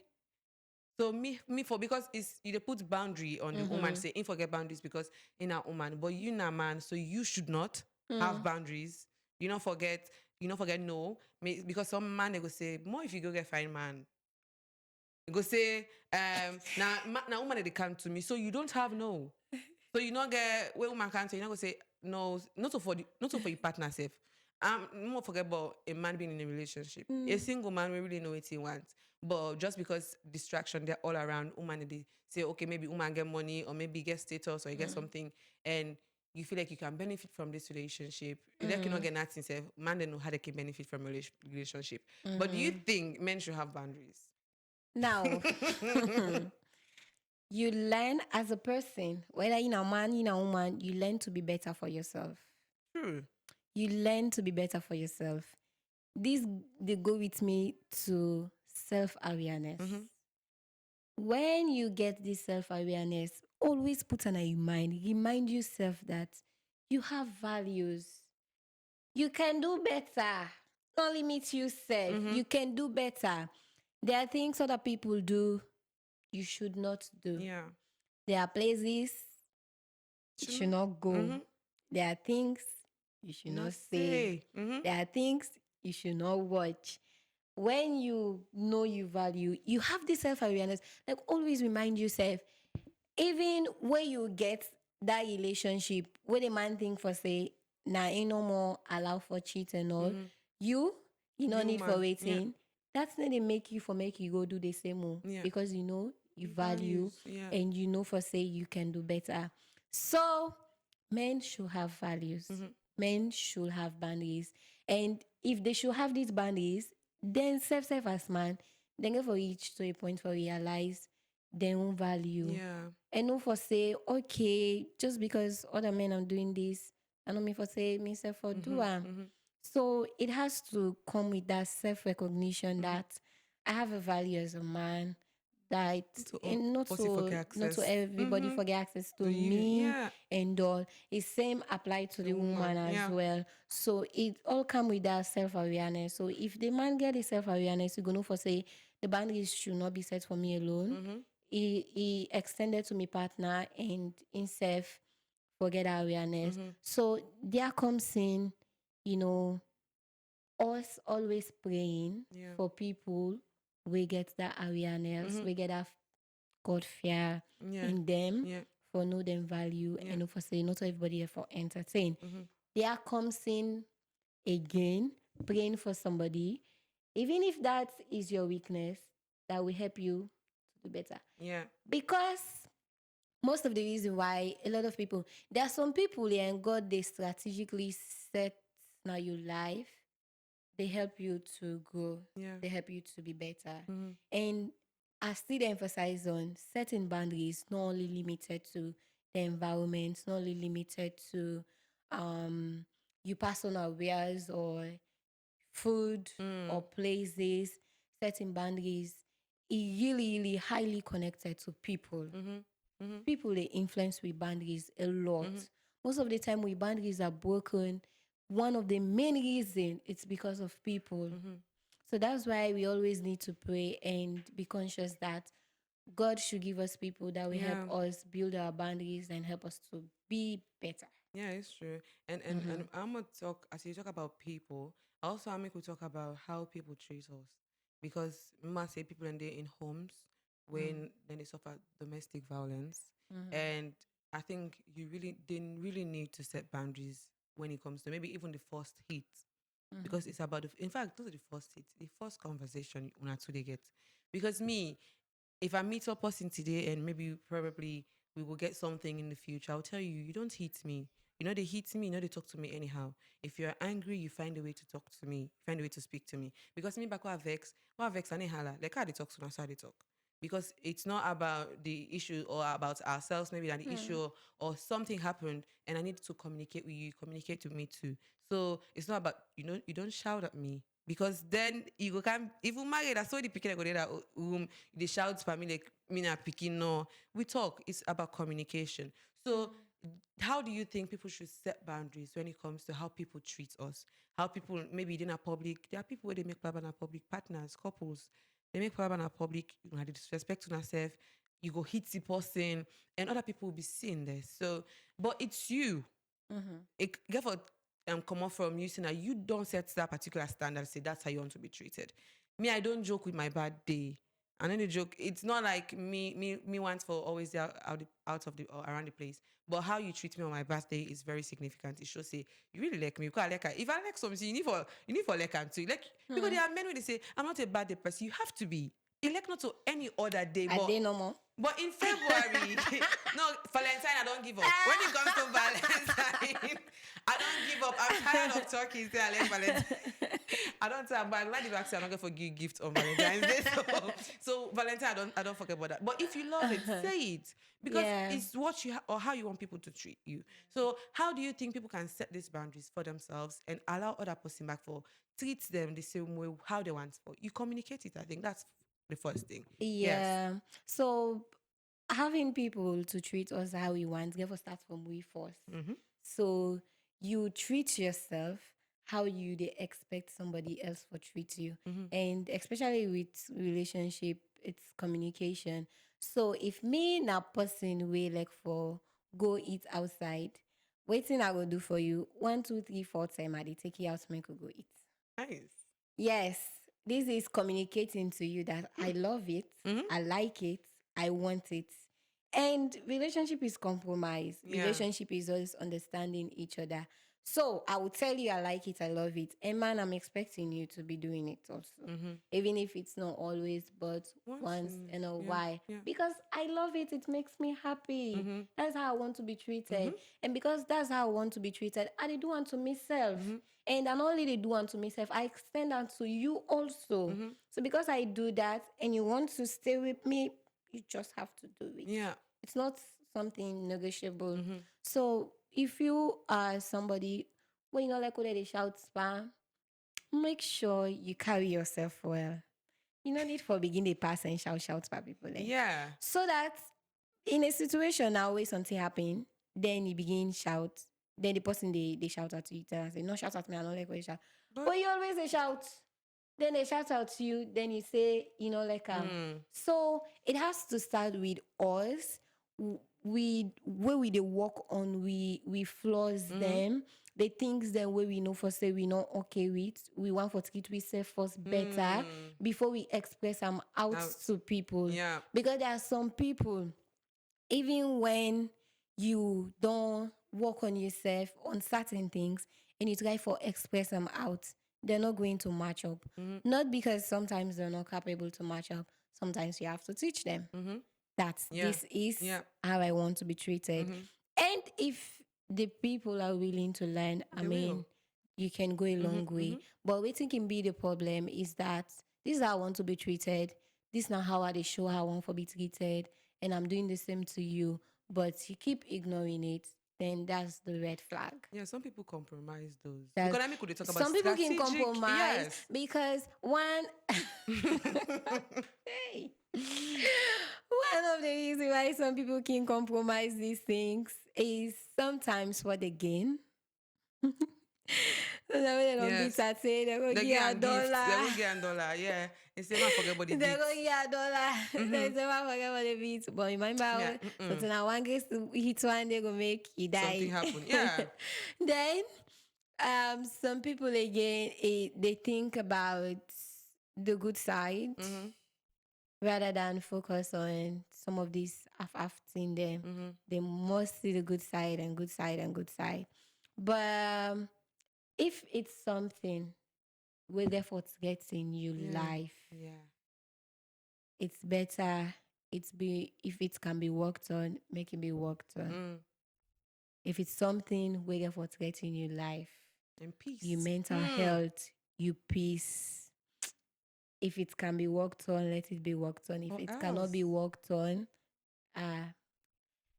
So me for because it's you put boundary on the woman, say, forget boundaries because in a woman, but you not man, so you should not have boundaries. You don't forget no. Because some man they go say, more if you go get fine man. You go say, now woman they come to me, so you don't have no. So you not get where woman can say, you not go say no, not so for your partner self. More forget about a man being in a relationship. A single man will really know what he wants. But just because distraction, they're all around, woman they say, okay, maybe woman get money or maybe get status or you get something and you feel like you can benefit from this relationship. They cannot get nothing self. Man they know how they can benefit from a relationship. But do you think men should have boundaries? Now, you learn as a person, whether you're a man, you're a woman, you learn to be better for yourself. True. You learn to be better for yourself. This, they go with me to self-awareness. When you get this self-awareness, always put on your mind, remind yourself that you have values. You can do better. Don't limit yourself. You can do better. There are things other people do you should not do. Yeah. There are places you should not go. There are things you should not say. There are things you should not watch. When you know you value, you have this self-awareness. Like, always remind yourself, even when you get that relationship, where the man think for say, nah, ain't no more allow for cheat and all, you no need for waiting. That's not they make you go do the same more. Because you know you value and you know for say you can do better. So men should have values. Men should have boundaries. And if they should have these boundaries, then self as man, then get for reach to a point for realize their own value. Yeah. And not for say, okay, just because other men are doing this, I don't mean for say myself for do So it has to come with that self-recognition that I have a value as a man, that and not to everybody forget access to me and all. It's same apply to the woman as well. So it all come with that self-awareness. So if the man get the self-awareness, you're gonna for say the boundaries should not be set for me alone. He extended to my partner and himself forget our awareness. So there comes in, us always praying for people we get that awareness, we get that God fear in them for know them value and for say not everybody for entertain. There comes in again praying for somebody, even if that is your weakness, that will help you to do better. Yeah. Because most of the reason why a lot of people, there are some people and God they strategically set now your life. They help you to grow. Yeah. They help you to be better. And I still emphasize on setting boundaries, not only limited to the environment, not only limited to your personal wares or food or places. Setting boundaries is really, really highly connected to people. People they influence with boundaries a lot. Most of the time when boundaries are broken, one of the main reasons it's because of people. So that's why we always need to pray and be conscious that God should give us people that will help us build our boundaries and help us to be better. Yeah, it's true. And I'm gonna talk as you talk about people. Also, I'm going to talk about how people treat us, because we must say people and they in homes when then they suffer domestic violence, and I think they really need to set boundaries when it comes to maybe even the first hit, because it's about in fact those are the first hits, the first conversation una two they get, because me, if I meet a person today and maybe probably we will get something in the future, I'll tell you, you don't hit me. They hit me, they talk to me anyhow. If you're angry, you find a way to talk to me, find a way to speak to me. Because me back what vex, and hala, like how they talk to us, how they talk. Because it's not about the issue or about ourselves, maybe than the issue or something happened and I need to communicate with you, communicate with me too. So it's not about, you don't shout at me. Because then you go can even marry that's why the picking go there that they shout for me like me not picking no. We talk. It's about communication. So how do you think people should set boundaries when it comes to how people treat us? How people maybe in a public, there are people where they make problem in public, partners, couples, they make problem in public, you have disrespect to yourself, you go hit the person, and other people will be seeing this. So, but it's you. It therefore come off from you saying that you don't set that particular standard, say that's how you want to be treated. Me, I don't joke with my bad day. And then the joke, it's not like me wants for always out of the or around the place. But how you treat me on my birthday is very significant. It shows say you really like me. Because I like her. If I like something, you need for like her too. Like because there are men where they say I'm not a bad day person. You have to be. You like not to any other day. A day no more. But in February, no, Valentine, I don't give up. When it comes to Valentine, I don't give up. I'm tired of talking. Say I like Valentine. I don't tell, but I'm glad you actually I'm not going to forgive gifts on Valentine's Day. So Valentine, I don't forget about that. But if you love it, say it. Because it's what you or how you want people to treat you. So how do you think people can set these boundaries for themselves and allow other person back for treat them the same way how they want for? You communicate it. I think that's the first thing. Yeah. Yes. So having people to treat us how we want, give us start from we first. So you treat yourself how you they expect somebody else for treat you. Mm-hmm. And especially with relationship, it's communication. So if me na person way like for go eat outside, waiting I will do for you 1, 2, 3, 4 time I dey take you out make we go eat. Nice. Yes, this is communicating to you that I love it, I like it, I want it. And relationship is compromise. Yeah. Relationship is always understanding each other. So I will tell you I like it, I love it. And man, I'm expecting you to be doing it also. Even if it's not always, but once in a while. yeah. Because I love it, it makes me happy. That's how I want to be treated. And because that's how I want to be treated, I dey do unto myself. And I not only dey do unto myself, I extend unto you also. So because I do that and you want to stay with me, you just have to do it. Yeah. It's not something negotiable. So if you are somebody when you know like when they shout spam, make sure you carry yourself well. You no need for begin the pass and shout by people. Yeah. So that in a situation now where something happen, then you begin shout. Then the person they shout at you, tell and say, no shout at me, I don't like when you shout. But you always they shout. Then they shout out to you, then you say, like so it has to start with us. We where we they work on, we flaws them, the things that where we know for say we not okay with. We want for to get we say first better before we express them out to people. Yeah. Because there are some people, even when you don't work on yourself on certain things and you try for express them out, they're not going to match up. Not because sometimes they're not capable to match up. Sometimes you have to teach them that this is how I want to be treated. And if the people are willing to learn, you can go a long way. But waiting can be the problem is that this is how I want to be treated. This is not how I show how I want to be treated. And I'm doing the same to you. But you keep ignoring it, then that's the red flag. Yeah, some people compromise those. That's, because I mean, could they talk about some people can strategic? compromise because one hey, one of the reasons why some people can compromise these things is sometimes for the gain. So that way they don't be say they go get $1. They go get $1, yeah. Instead of forget about the They beats. go get $1. They say forget about the beats. But remember, so now one gets to hit one, they go make you die. Something happen, yeah. Then some people again they think about the good side rather than focus on some of these half in them. They must see the good side and good side and good side. But if it's something where therefore it gets in your life, it's better if it can be worked on, make it be worked on. If it's something where therefore it gets in your life, and peace, your mental health, your peace. If it can be worked on, let it be worked on. If it cannot be worked on,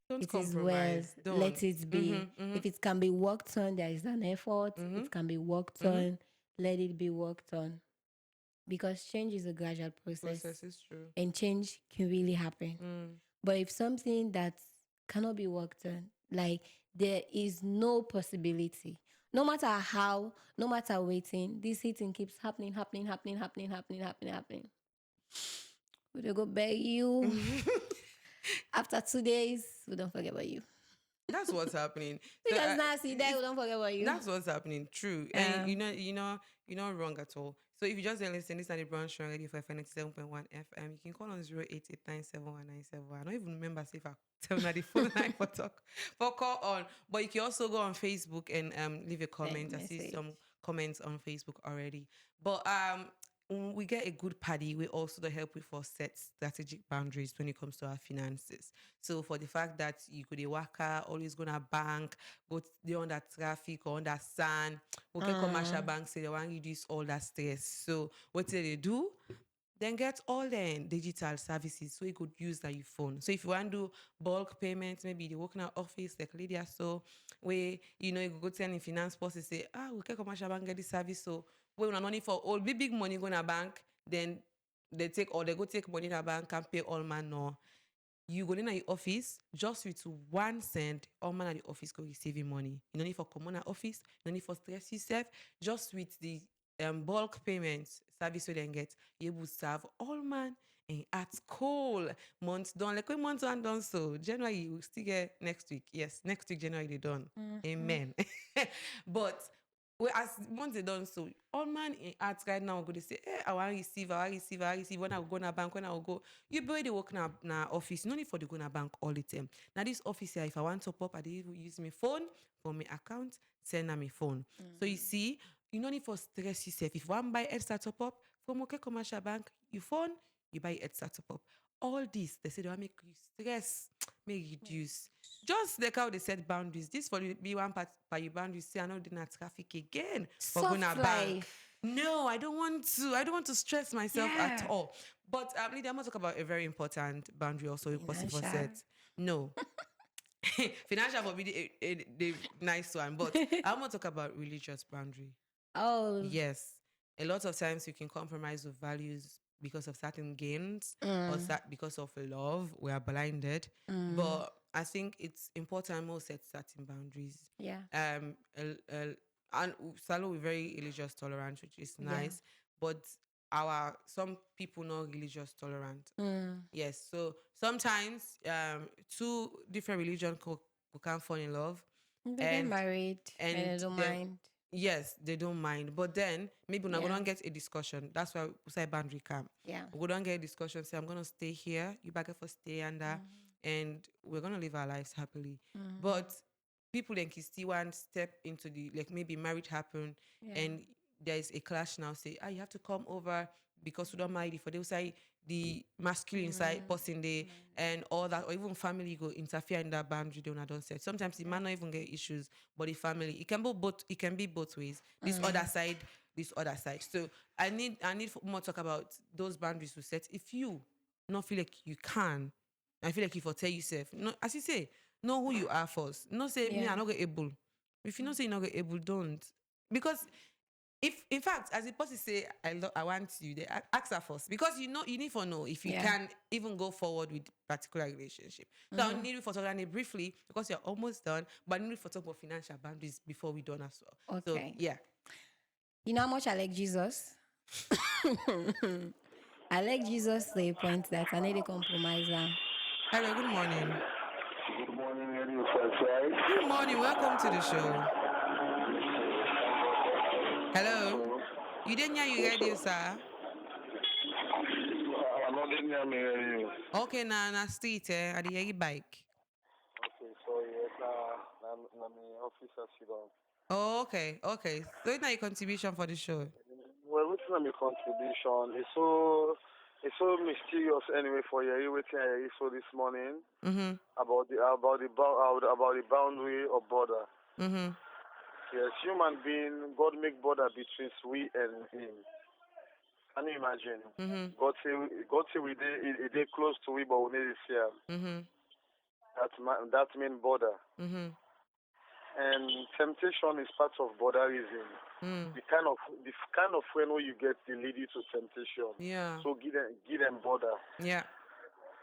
don't it is well. Don't. Let it be. If it can be worked on, there is an effort. It can be worked on. Let it be worked on. Because change is a gradual process. Process is true. And change can really happen. But if something that cannot be worked on, like there is no possibility. No matter how, no matter waiting, this hitting keeps happening. We will go beg you. After 2 days, we don't forget about you. That's what's happening. Because now see that we don't forget about you. That's what's happening. True. And you're not wrong at all. So if you just didn't listen, this is the Brunch show ready for 97.1 FM. You can call on 08897197. I don't even remember if I tell you the phone line for call on. But you can also go on Facebook and leave a comment. I see some comments on Facebook already. But we get a good party, we also to help with for set strategic boundaries when it comes to our finances. So for the fact that you could a worker, always go to bank, go under traffic or under sun, okay, commercial bank say they want to reduce all that stress. So what do they do? Then get all the digital services so you could use that your phone. So if you want to do bulk payments, maybe you're working at office like Lydia, so where you could go to any finance person say, we can commercial bank get this service. So we not only for all big money going to bank, then they go take money in a bank and pay all man no. you go in at your office, just with 1 cent, all man at the office go receiving money. You no need for common at office, no need for stress yourself, just with the bulk payments service we then get, you will serve all man and at school. Months done, like when months one done so. January you will still get next week. Yes, next week January they done. Amen. But as once they done so, all man in arts right now go to say, I want to receive, when I go na bank, when I will go. You buy the work na office, no need for the go na bank all the time. Now this office here, if I want to pop, I dey use my phone for my account, send na my phone. So you see, you no need for stress yourself. If one buy extra top up from OK Commercial Bank, you phone, you buy extra top up. All this, they say they want make you stress, may reduce. Just like how they set boundaries. This for be one part by your boundaries. Say I know do not traffic again. For going to bank. No, I don't want to. I don't want to stress myself at all. But Lydia, I'm going to talk about a very important boundary also. Possible set. No. Financial will be the nice one, but I'm going to talk about religious boundary. Oh. Yes. A lot of times you can compromise with values because of certain gains or because of love. We are blinded. But I think it's important to set certain boundaries. Yeah. And Salo, we're very religious tolerant, which is nice. But some people not religious tolerant. Yes. So sometimes two different religions can fall in love. They get married and they don't mind. Yes, they don't mind. But then maybe we're going to get a discussion. That's why we say boundary camp. Yeah. We're going to get a discussion. Say, I'm going to stay here. You back for stay under. And we're going to live our lives happily. But people then can still one step into the, like maybe marriage happen and there's a clash now. Say, you have to come over because we don't mind if they will say the masculine side person there and all that, or even family go interfere in that boundary they don't set. Sometimes it might not even get issues, but the family, it can be both ways. This other side, this other side. So I need more talk about those boundaries to set. If you not feel like you can, I feel like if you tell yourself, no, as you say, know who you are first. Not say me, I'm not able. If you not say you're not able, don't. Because if, in fact, as the person say, I want you, they ask her first. Because you need to know if you can even go forward with particular relationship. So I need you for talking briefly, because you're almost done, but I need you for talk about financial boundaries before we done as well. Okay. So, yeah. You know how much I like Jesus? I like Jesus to the point that I need a compromiser. Hello, good morning. Good morning, Radio 55. Good morning, welcome to the show. Hello? You didn't hear you radio, sir? I'm not in here, me. Okay, na street, at the hear bike. Okay, so yes, I'm office as you don't. Oh, okay. So it's not your contribution for the show. Well, what's my contribution? It's so mysterious anyway for you. Waiting I saw this morning about the boundary of border. Yes, human being, God make border between we and him. Can you imagine? God say we they close to we, but we need to see him. That mean border. And temptation is part of borderism. The kind of friend who you get, they lead you to temptation. Yeah. So give them border. Yeah.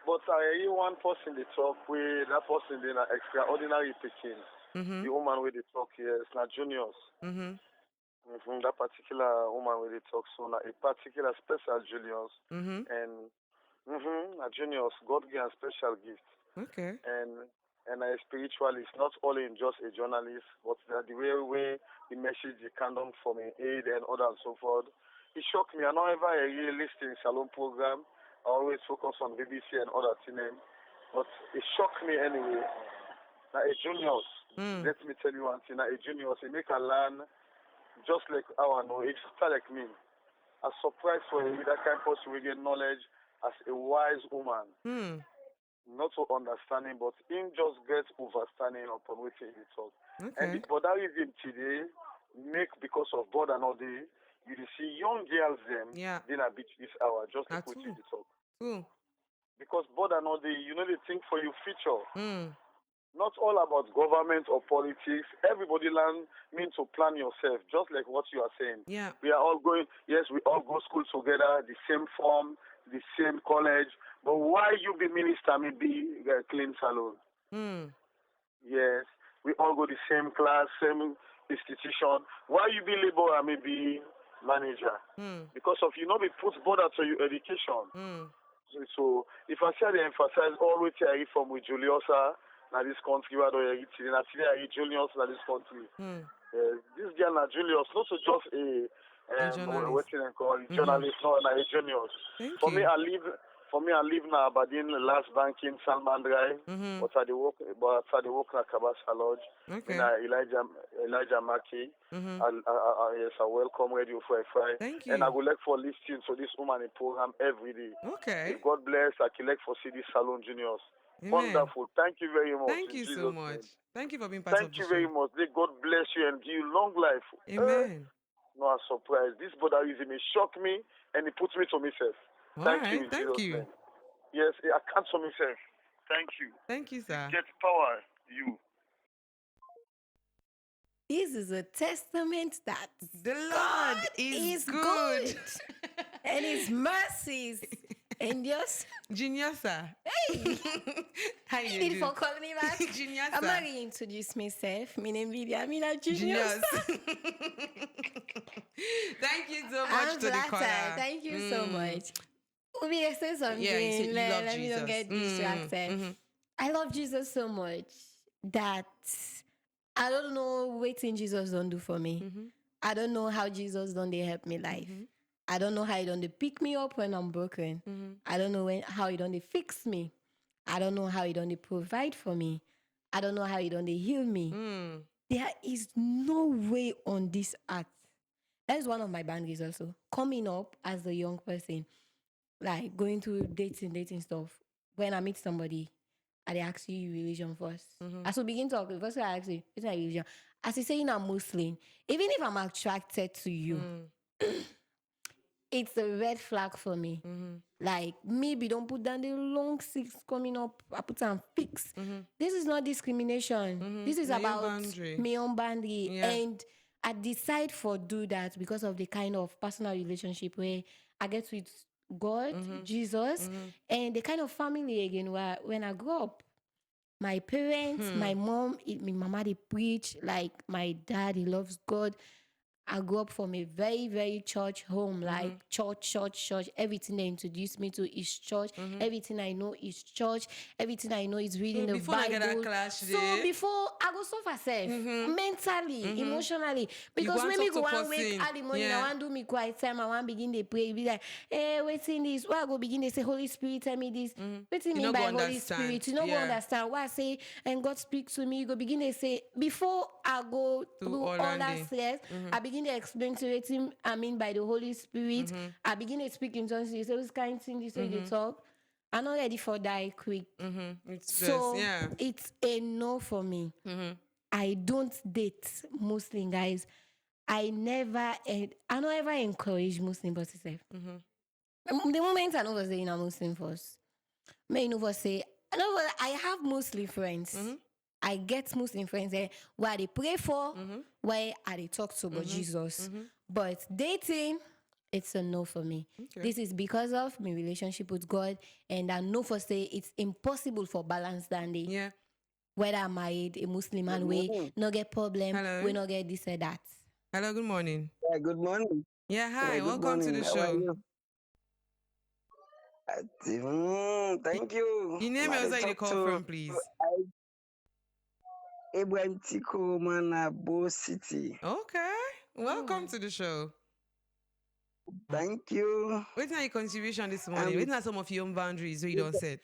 But I hear one person they talk with, that person they are extraordinary picking. The woman with the talk here is not juniors. That particular woman with the talk, so a particular special juniors. And a juniors, God give a special gift. Okay. And a spiritualist, not only in just a journalist, but the way the message the kingdom from an aid and other and so forth. It shocked me. I don't ever really listen to Shalom program. I always focus on BBC and other things. But it shocked me anyway. Now a juniors, let me tell you one thing. Now a juniors, he make a learn just like how I know. It's just like me. A surprise for you that kind of person we get knowledge as a wise woman. Not so understanding, but him just get overstanding upon what he talk. Okay. And the borderism today make because of border no day, you see young girls them then a beach this hour just like what you talk. Because border no day, you know they think for your future. not all about government or politics. Everybody mean to plan yourself, just like what you are saying. Yeah. We are all going, yes, we all go school together, the same form, the same college. But why you be minister, me be clean salon? Yes, we all go the same class, same institution. Why you be labor and me be manager? Because of you know we put border to your education. So if I say they emphasize all which I from with Juliosa na this country, where do you eat? Na Julius na this country. This girl na Julius, not so just a what you call journalist, no, na a Julius. For me, I live na Aberdeen last banking Salman Drive, but I work na Kabasa Lodge. Okay. Na Elijah Maki. Yes, I welcome Radio Fry. Thank you. And I would like for listening to this woman in program every day. Okay. If God bless, I can like for CD Salon Juniors. Amen. Wonderful. Thank you very much. Thank you so much. Name. Thank you for being part of the Thank you show. very much. May God bless you and give you long life. Amen. No, I'm surprised. This botherism, it shocked me and it puts me to myself. Thank you in Jesus' name. Yes, I can't to myself. Thank you. Thank you, sir. Get power, you. This is a testament that the Lord is good. And his mercies endures. Genius, sir. Hey! How you Thank you for calling me back. Genius, I'm not going to introduce myself. My name is Lydia. I'm a genius. Thank you so much to the caller. Thank you so much. Ubi, say something. Yeah, you love Let me Jesus. not get distracted. I love Jesus so much that I don't know what thing Jesus don't do for me. I don't know how Jesus don't they help me life. I don't know how he don't they pick me up when I'm broken. I don't know how he don't they fix me. I don't know how he don't they provide for me. I don't know how he don't they heal me. There is no way on this earth. That is one of my boundaries also. Coming up as a young person, like going through dating stuff. When I meet somebody, I ask you religion first. As we begin talking, first I ask you, it's not religion. As you say I'm Muslim, even if I'm attracted to you, it's a red flag for me. Like, maybe don't put down the long six coming up, I put on fix. This is not discrimination. This is about my own boundary. Yeah. And I decide for do that because of the kind of personal relationship where I get with God, Jesus, and the kind of family again where when I grew up, my parents, my mom, my mama, they preach. Like my dad, he loves God. I grew up from a very, very church home, like church. Everything they introduced me to is church. Everything I know is church. Everything I know is reading the before Bible. I get that clash So before I go suffer self, mentally, emotionally, because want when me talk go to and wake person. early morning, Yeah. I want do me quiet time. I want begin to pray. Be like, hey, waiting this. Why I go begin to say, Holy Spirit, tell me this. What you mean no by go Holy understand. Spirit? You know go understand. Why I say, and God speak to me. You go begin to say before I go through all that stress, I begin to explain to him, I mean by the Holy Spirit. I begin to speak in tongues. You say, who's kind thing this way they talk. I'm not ready for that quick. So it's a no for me. I don't date Muslim guys. I don't ever encourage Muslim but self. The moment I know was saying I'm Muslim first. May know what say I have Muslim friends. I get Muslim friends there where they pray for, where they talk to about Jesus. But dating, it's a no for me. This is because of my relationship with God, and I know for say it's impossible for balance than day. Yeah. Whether I'm married, a Muslim and we no get problem, we no get this or that. Hello, good morning. Yeah, good morning. Yeah, hi, good welcome to morning. the How are show. you? Thank you. Your name is where you call from, please. Abraham Tiko Manabo City. Okay. Welcome to the show. Thank you. What's your contribution this morning? What are some of your own boundaries where you don't set?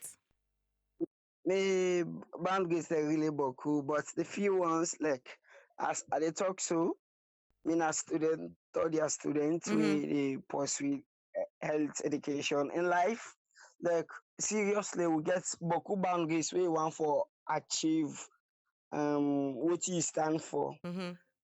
My boundaries are really cool, but the few ones like as I talk so, me a student, third year student, we pursue health education in life. Like seriously, we get boku boundaries we want for achieve what you stand for.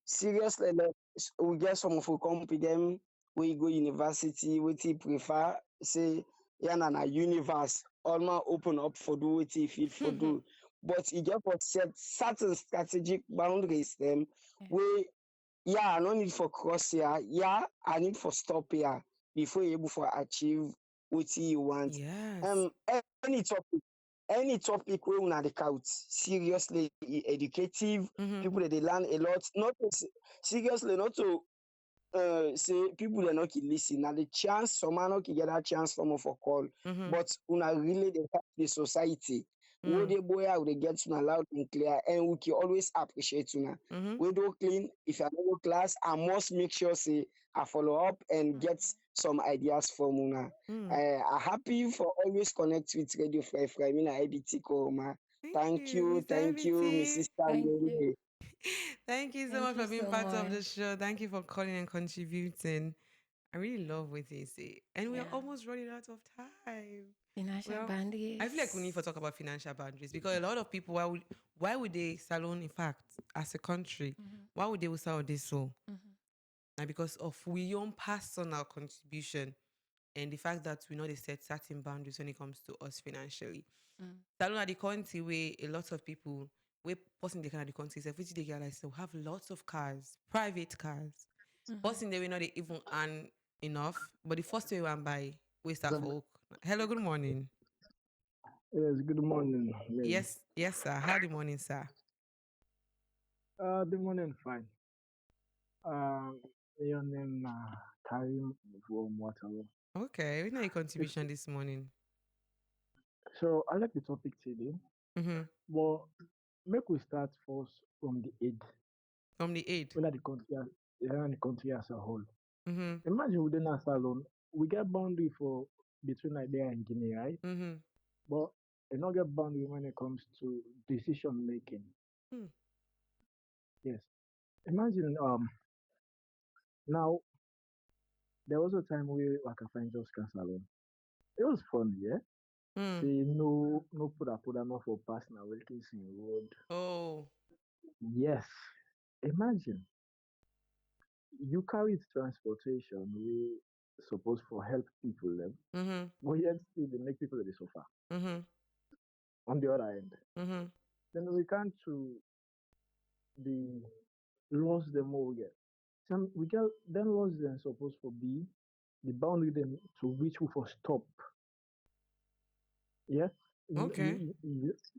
Seriously, like we get some of who come to them, we go university, what you prefer, say, yeah, na universe, all open up for do what you feel for do. but you get for set certain strategic boundaries them where yeah, no need for cross here. Yeah, I need for stop here before you able for achieve what you want. Yes. Any topic, wey una dey count seriously educative people that they learn a lot. Not to seriously, not to say people they not listen. Now the chance some man not get that chance from for call, but una really they help the society. What they boy out they get una loud and clear, and we can always appreciate una. We do clean. If I go class, I must make sure say I follow up and get some ideas from una. I happy for always connect with Radio Fry Fry. I mean, IBT Koma. Thank you, Mrs. Tangele. Thank you so much for being part of the show. Thank you for calling and contributing. I really love what they say. And we're almost running out of time. Financial boundaries. I feel like we need to talk about financial boundaries because a lot of people, why would they salon, in fact, as a country, why would they sell this so? And because of we own personal contribution and the fact that we know they set certain boundaries when it comes to us financially. Salon at the country where a lot of people, where person they can at the country, every day they get like so have lots of cars, private cars. Person they will not even earn enough, but the first way one buy we start for work. Hello, good morning. Yes, good morning. Mary. Yes, sir. How the morning, sir? The morning fine. Your name Karim from Waterloo. Okay, we know your contribution this morning. So I like the topic today. But make we start first from the aid. From the aid. When the country as a whole. Imagine within us alone, we get boundary for between Nigeria and Guinea, right? But we not get boundary when it comes to decision making. Yes. Imagine now there was a time where I can find just alone. It was fun, yeah. Say no put no for personal Wilkinson road. Oh. Yes. Imagine you carry transportation we supposed for help people them. But yet still they make people they suffer. On the other end. Then we come to the laws them all we get. Some we get then laws then supposed to be the boundary them to which we for stop. Yeah. Okay.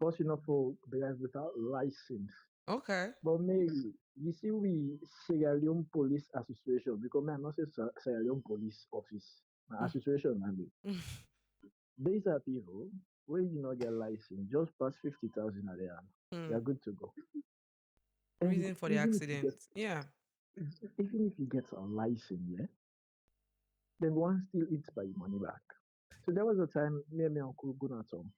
First enough for guys without license. Okay. But maybe you see we Sierra Leone Police Association because I'm not say Sierra Leone Police Office. My association and these are people where you not get license, just pass 50,000 a day. You're good to go. Reason for the accident. Yeah. Even if you get a license, yeah, then one still eats by your money back. So there was a time me and my uncle go at home.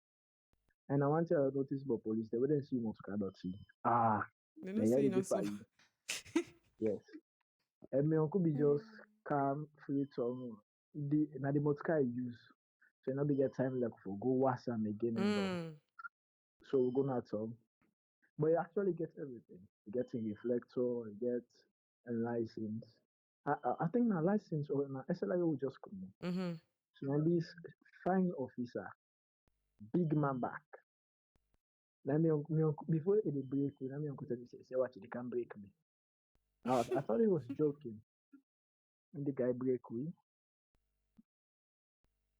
And I wanted to notice about police, they wouldn't see motor dirty. They don't say not so. Yes. And my uncle be just calm, free to the motor car use. So now we get time like for go wash them again and all. So we go at home. But you actually get everything. You get a reflector, you get a license. I think my license or my SLI will just come. So now this fine officer, big man back. Now before they break me, now me uncle tell me say watch they can break me. I thought he was joking. And the guy break me.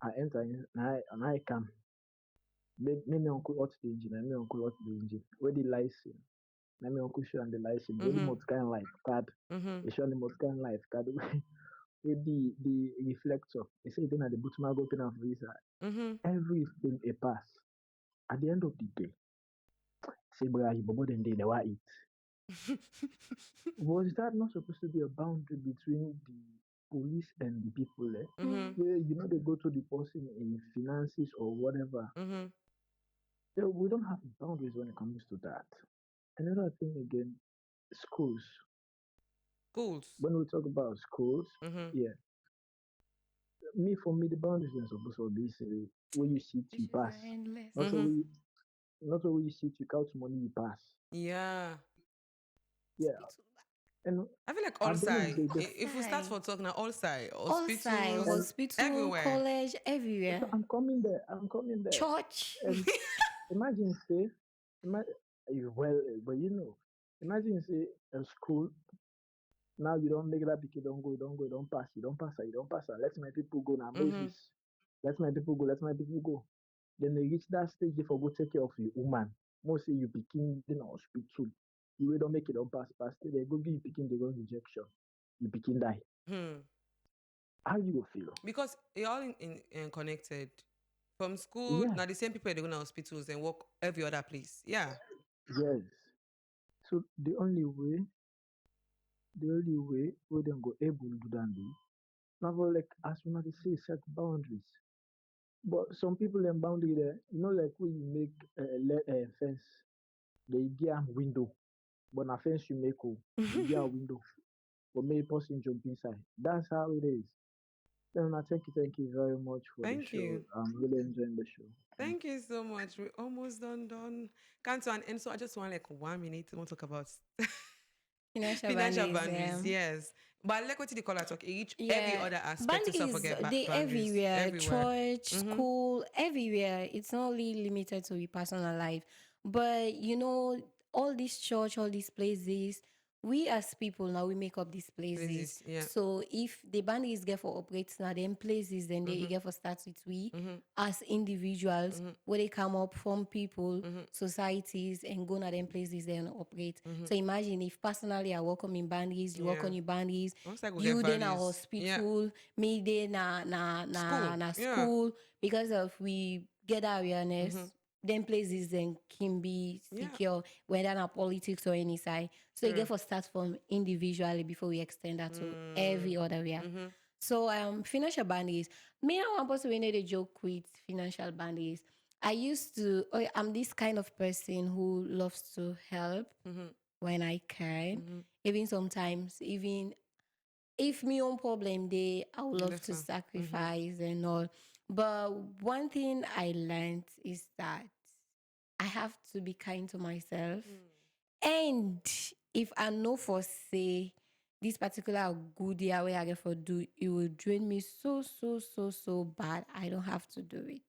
I enter in and I come. Me uncle out the engine, and me uncle out the engine. Where the license? Now me uncle show on the license. Where the motor kind life card? They show on the motor kind life card. With the reflector. They say then at the bottom I go open up visa. Everything a pass. At the end of the day, say boy you bobo then they were it. Was that not supposed to be a boundary between the police and the people there? Where you know they go to the person in finances or whatever. So we don't have boundaries when it comes to that. Another thing again, schools. When we talk about schools, yeah. For me, the boundaries are supposed to be where you sit, you pass. Not where you sit, you count money, you pass. Yeah. Yeah. And I feel like all side. If we start for talking now, all side, hospital, everywhere, college, everywhere. I'm coming there. Church. And imagine say Well, but imagine say a school now you don't make that pikin don't go, you don't pass, you don't pass her, you don't pass her. Let my people go now, Moses. Let my people go, let my people go. Then they reach that stage if I go take care of you, woman. Most say you picking in hospital. You will don't make it on pass. They go give you picking, they go rejection. You picking die. How you go feel? Because they all in connected. From school, Yeah. now the same people they go to hospitals and work every other place. Yeah. Yes. So the only way we then go able to do that be now like as soon as they say set boundaries. But some people in boundary there, like when you make a fence, they get a window. But na fence you make, you get a window for make person jump inside. That's how it is. Then I thank you very much for the Thank show. you. I'm really enjoying the show. Thank you so much. We're almost done. Can't to an end. So I just want like 1 minute to talk about financial boundaries. Yes. But like what did the caller talk? Each every Yeah, other aspect to boundaries forget they boundaries everywhere. everywhere. Church, school, everywhere. It's not only limited to your personal life, but all these church, all these places. We as people now we make up these places. Places, yeah. So if the boundaries get for operates now, then places then they get for start with we as individuals where they come up from people, societies and go na them places then operate. So imagine if personally I work on my boundaries, you work Yeah. on your boundaries, Once I go you get then a values. Yeah. hospital, me then na School. Yeah. school because of we get that awareness. Then places then can be Yeah. secure, whether na politics or any side. So you Sure. get for start from individually before we extend that to every other way. So financial boundaries. Me and one person we need a joke with financial boundaries. I'm this kind of person who loves to help when I can. Even sometimes, even if me own problem day, I would love to sacrifice and all. But one thing I learned is that I have to be kind to myself. And if I know for say this particular good year where I get for do, it will drain me so bad. I don't have to do it.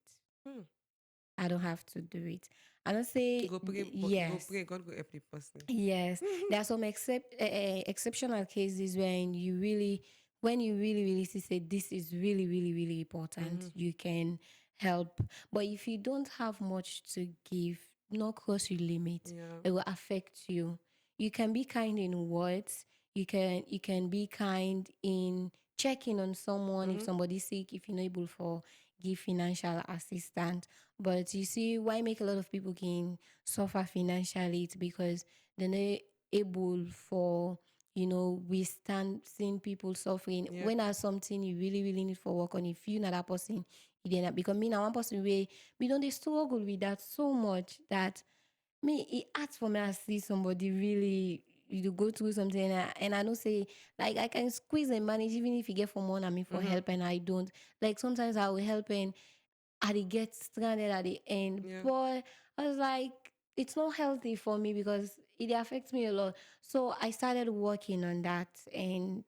I don't have to do it. I don't say Go pray, yes. go pray, God go help the person. Yes, there are some exceptional cases when you really see say this is really important, you can help. But if you don't have much to give, not cross your limit, Yeah. it will affect you. You can be kind in words. You can be kind in checking on someone if somebody's sick, if you're not able for give financial assistance. But you see, why make a lot of people can suffer financially? It's because they're not able for withstand seeing people suffering. Yeah. When there's something you really need for work on, if you not that person, you did not because me now one person where we don't they struggle with that so much that me it hurts for me to see somebody really you go through something and I don't say like I can squeeze and manage even if you get from one and me for help and I don't like sometimes I will help and I get stranded at the end. Yeah. But I was like, it's not healthy for me because it affects me a lot. So I started working on that and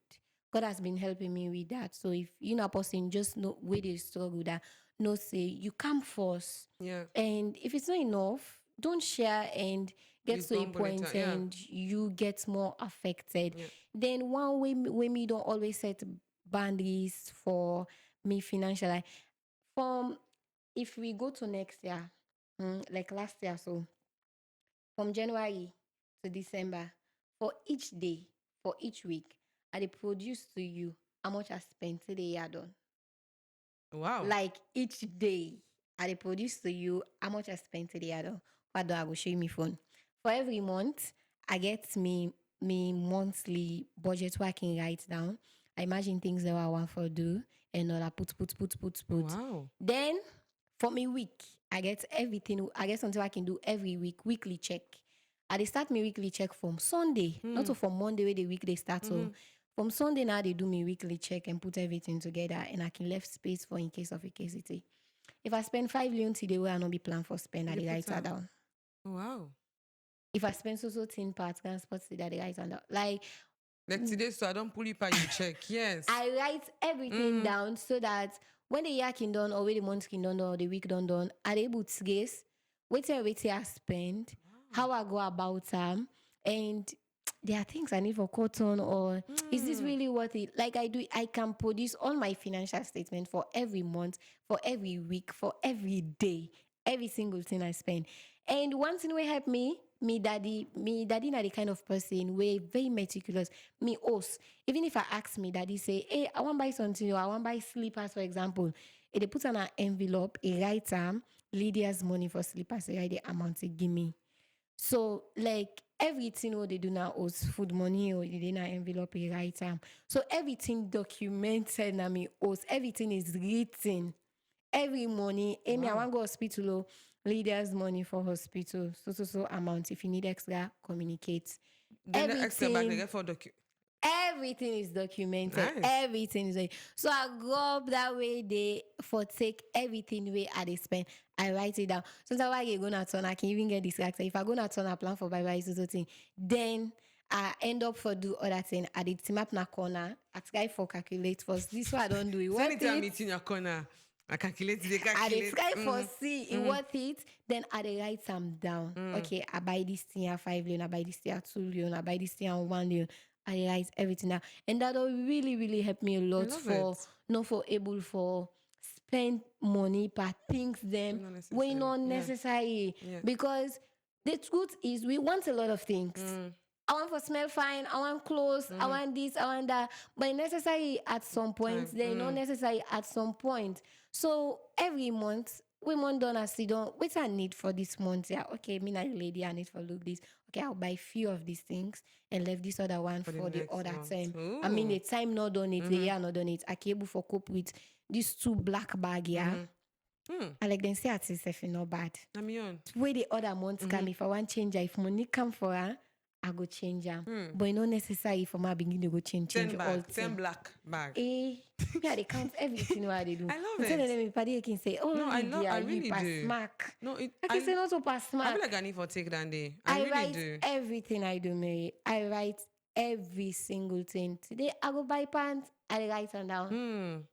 God has been helping me with that. So if you're not a person, just know where they struggle with that. No say you come first. Yeah. And if it's not enough, don't share and get You to a grumble point later, yeah. and you get more affected. Yeah. Then one way me don't always set boundaries for me financially. From if we go to next year, like last year, so from January to December, for each day, for each week, I dey produce to you how much I spent till the year done. Wow. Like each day, I dey produce to you how much I spent till the year done. What do I go show you my phone? For every month, I get me monthly budget where I can write down. I imagine things that I want for do and all I put. Wow. Then for me week, I get everything. I get something I can do every week, weekly check. I dey start me weekly check from Sunday, not so from Monday where the week they start. So from Sunday now they do me weekly check and put everything together and I can left space for in case of a casity. If I spend 5 million today where I not be plan for spend, I You dey put write her am. down. Wow. If I spend so 10 parts, transport today, I dey write her down. Like Today, so I don't pull it by you check. Yes. I write everything down so that when the year can done or when the month can done or the week done, I able to guess wait till I spend how I go about and there are things I need for cotton, or is this really worth it? Like I can produce all my financial statement for every month, for every week, for every day, every single thing I spend. And one thing will help me daddy not the kind of person way very meticulous. Me host. Even if I ask me daddy say, hey, I want to buy something, or I want to buy slippers, for example. If they put on an envelope, a write Lydia's money for slippers, they write the amount they give me. So like everything what they do now is food money, or they in an envelope a right time. So everything documented na me host. Everything is written. Every morning, Amy, I want to go hospital. Leaders money for hospital. So amount. If you need extra, communicate. Then the extra back they get for Everything is documented. Nice. Everything is like, so I go up that way. They for take everything way I they spend. I write it down. Sometimes while you gonna turn, I can even get distracted. If I go to turn a plan for bye so thing, then I end up for do other thing. I did team up na corner. I try for calculate first. This one I don't do it. So anytime I'm in your corner, I calculate. I dey try for see it worth it. Then I dey write some down. Okay, I buy this thing at 5 million. I buy this thing at 2 million. I buy this thing at 1 million. I write everything down, and that will really, really help me a lot for it. not for able for spend money per things them when not necessary. Yeah. Because the truth is we want a lot of things. I want for smell fine, I want clothes, I want this, I want that. But necessary at some point, they're not necessary at some point. So every month, we month done as you don't, what's I need for this month? Yeah, okay, me not a lady, I need for look this. Okay, I'll buy few of these things and leave this other one for the next other month. time. Ooh. I mean, the time not done it, the year not done it. I can able for cope with these 2 black bag, yeah. I like them say at if not bad. I'm on. Where the other months come, if I want change, if money come for her, I go change them. But it's not necessary for my beginning to go change 10 all bag, thing. 10 black bag. Yeah, they count everything what they do. I love I'm it. telling them, everybody can say, oh, No, I you really pass do. smack. No, I can say not to pass I smack. feel like I need for take that day. I really write do. everything I do, Mary. I write every single thing. Today, I go buy pants, I write it down.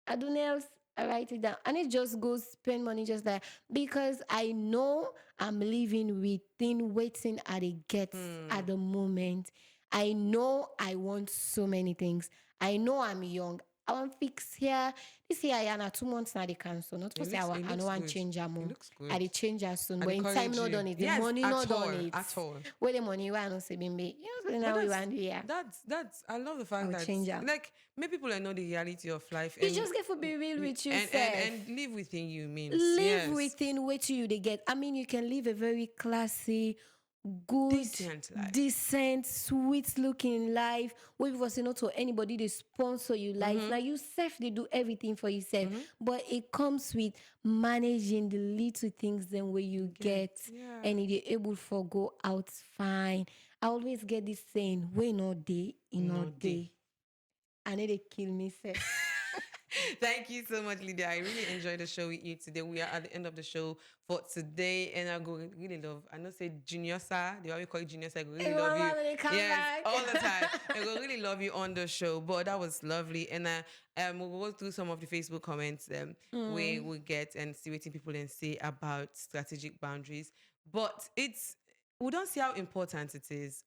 I do nails, I write it down. And it just goes spend money just like, because I know I'm living within waiting at the gets at the moment. I know I want so many things. I know I'm young. I want fix here. This year, I na 2 months now they cancel. Not to say I don't want change her more. I dey change her soon. I But in encourage time, not you. done it. The Yes, money at not done all, it. at all. Where the money why I don't say bimbe. You know, so now we want to hear. That's I love the fact I'll that change her. like make people know the reality of life. You just get to be real with yourself. and live within you means Live yes. within what you they get. I mean, you can live a very classy, good, decent, sweet looking life. Where you say not to anybody they sponsor you life. Now you self they do everything for yourself. But it comes with managing the little things then where you get and you're able for go out fine. I always get this saying, we not day in not day. I need to kill myself. Thank you so much, Lydia. I really enjoyed the show with you today. We are at the end of the show for today, and I go really love. I know say Junior Sir, they always call you Junior Sir. I go really love you. Yes, all the time. I go really love you on the show. But that was lovely, and we'll go through some of the Facebook comments we will get and see what people then say about strategic boundaries. But we don't see how important it is.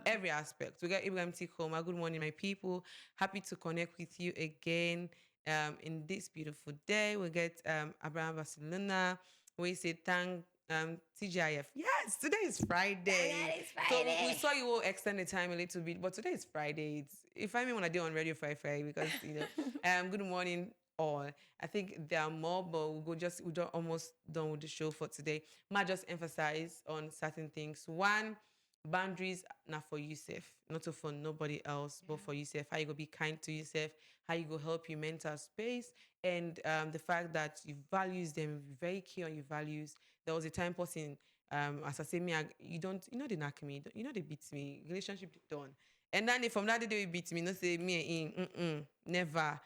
Every aspect. We got Ibrahim Tikoma. Good morning, my people. Happy to connect with you again in this beautiful day. We get Abraham Barcelona. We say thank TGIF. Yes, today is Friday. So we saw you all extend the time a little bit, but today is Friday. If I want to do on Radio Friday because good morning all. I think there are more, but we're almost done with the show for today. Might just emphasize on certain things. One, boundaries not for yourself, not for nobody else, but for yourself. How you go be kind to yourself, how you go help your mental space, and the fact that you values them, very key on your values. There was a time person, as I say, they knock me, they beat me, relationship done. And then from that day they beat me, not say me never.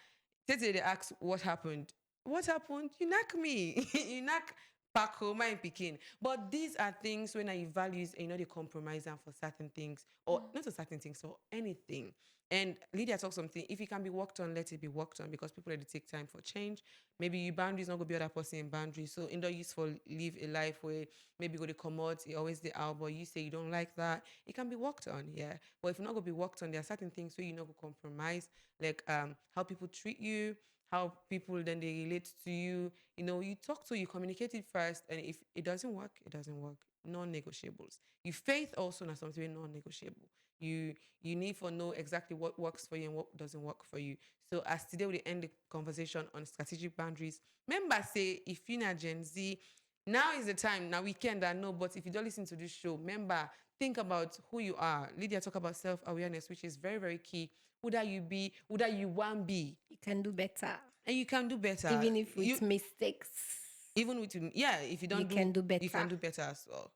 They ask what happened. What happened? You knock me. You knock Paco, my picking. But these are things when I values and they compromise them for certain things, or not for certain things, or anything. And Lydia talks something. If it can be worked on, let it be worked on, because people already take time for change. Maybe your boundaries not gonna be other person in boundaries. So in the useful live a life where maybe go to come out, it always the out, but you say you don't like that. It can be worked on, yeah. But if it's not gonna be worked on, there are certain things where you're not gonna compromise, like how people treat you, how people then they relate to you. You talk to, you communicate it first, and if it doesn't work, it doesn't work. Non-negotiables. You faith also not something non-negotiable. You need to know exactly what works for you and what doesn't work for you. So as today we end the conversation on strategic boundaries. Remember, say if you're not Gen Z, now is the time. Now weekend, I know, but if you don't listen to this show, remember, think about who you are. Lydia talk about self-awareness, which is very, very key. Who that you be, who that you want be. You can do better. And you can do better. Even if with mistakes. Even with, if you don't you can do better. You can do better as well.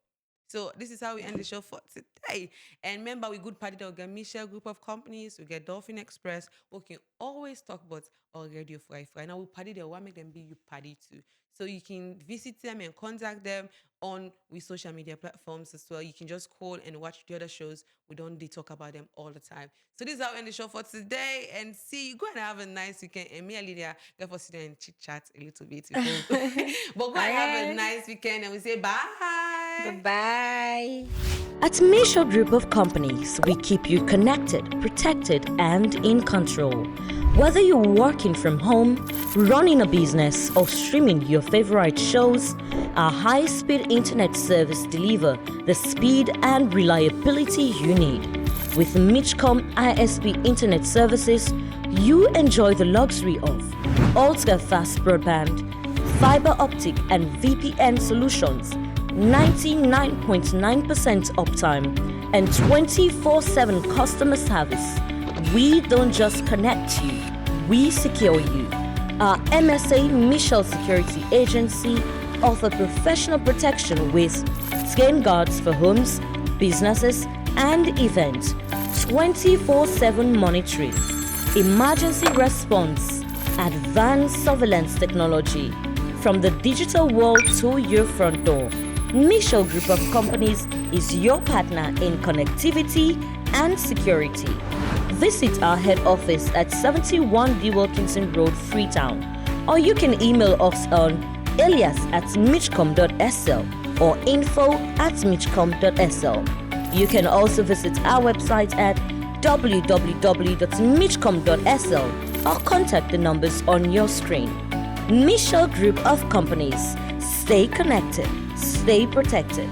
So this is how we end the show for today. And remember, we good party the Michelle group of companies. We get Dolphin Express. We can always talk about our Radio Fry. Now we party there. What make them be you party too? So you can visit them and contact them on with social media platforms as well. You can just call and watch the other shows. We don't talk about them all the time. So this is how we end the show for today. And see you. Go and have a nice weekend. And me and Lydia go for sit there and chit chat a little bit. But go and have a nice weekend. And we say bye. Bye-bye. At Michelle Group of Companies, we keep you connected, protected, and in control. Whether you're working from home, running a business, or streaming your favorite shows, our high-speed internet service deliver the speed and reliability you need. With Mitchcom ISP internet services, you enjoy the luxury of ultra-fast broadband, fiber optic and VPN solutions, 99.9% uptime, and 24/7 customer service. We don't just connect you, we secure you. Our MSA Michelle Security Agency offer professional protection with skin guards for homes, businesses, and events, 24/7 monitoring, emergency response, advanced surveillance technology. From the digital world to your front door, Michelle Group of Companies is your partner in connectivity and security. Visit our head office at 71 B. Wilkinson Road, Freetown, or you can email us on alias@mitchcom.sl or info@mitchcom.sl. You can also visit our website at www.mitchcom.sl or contact the numbers on your screen. Michelle Group of Companies. Stay connected, stay protected.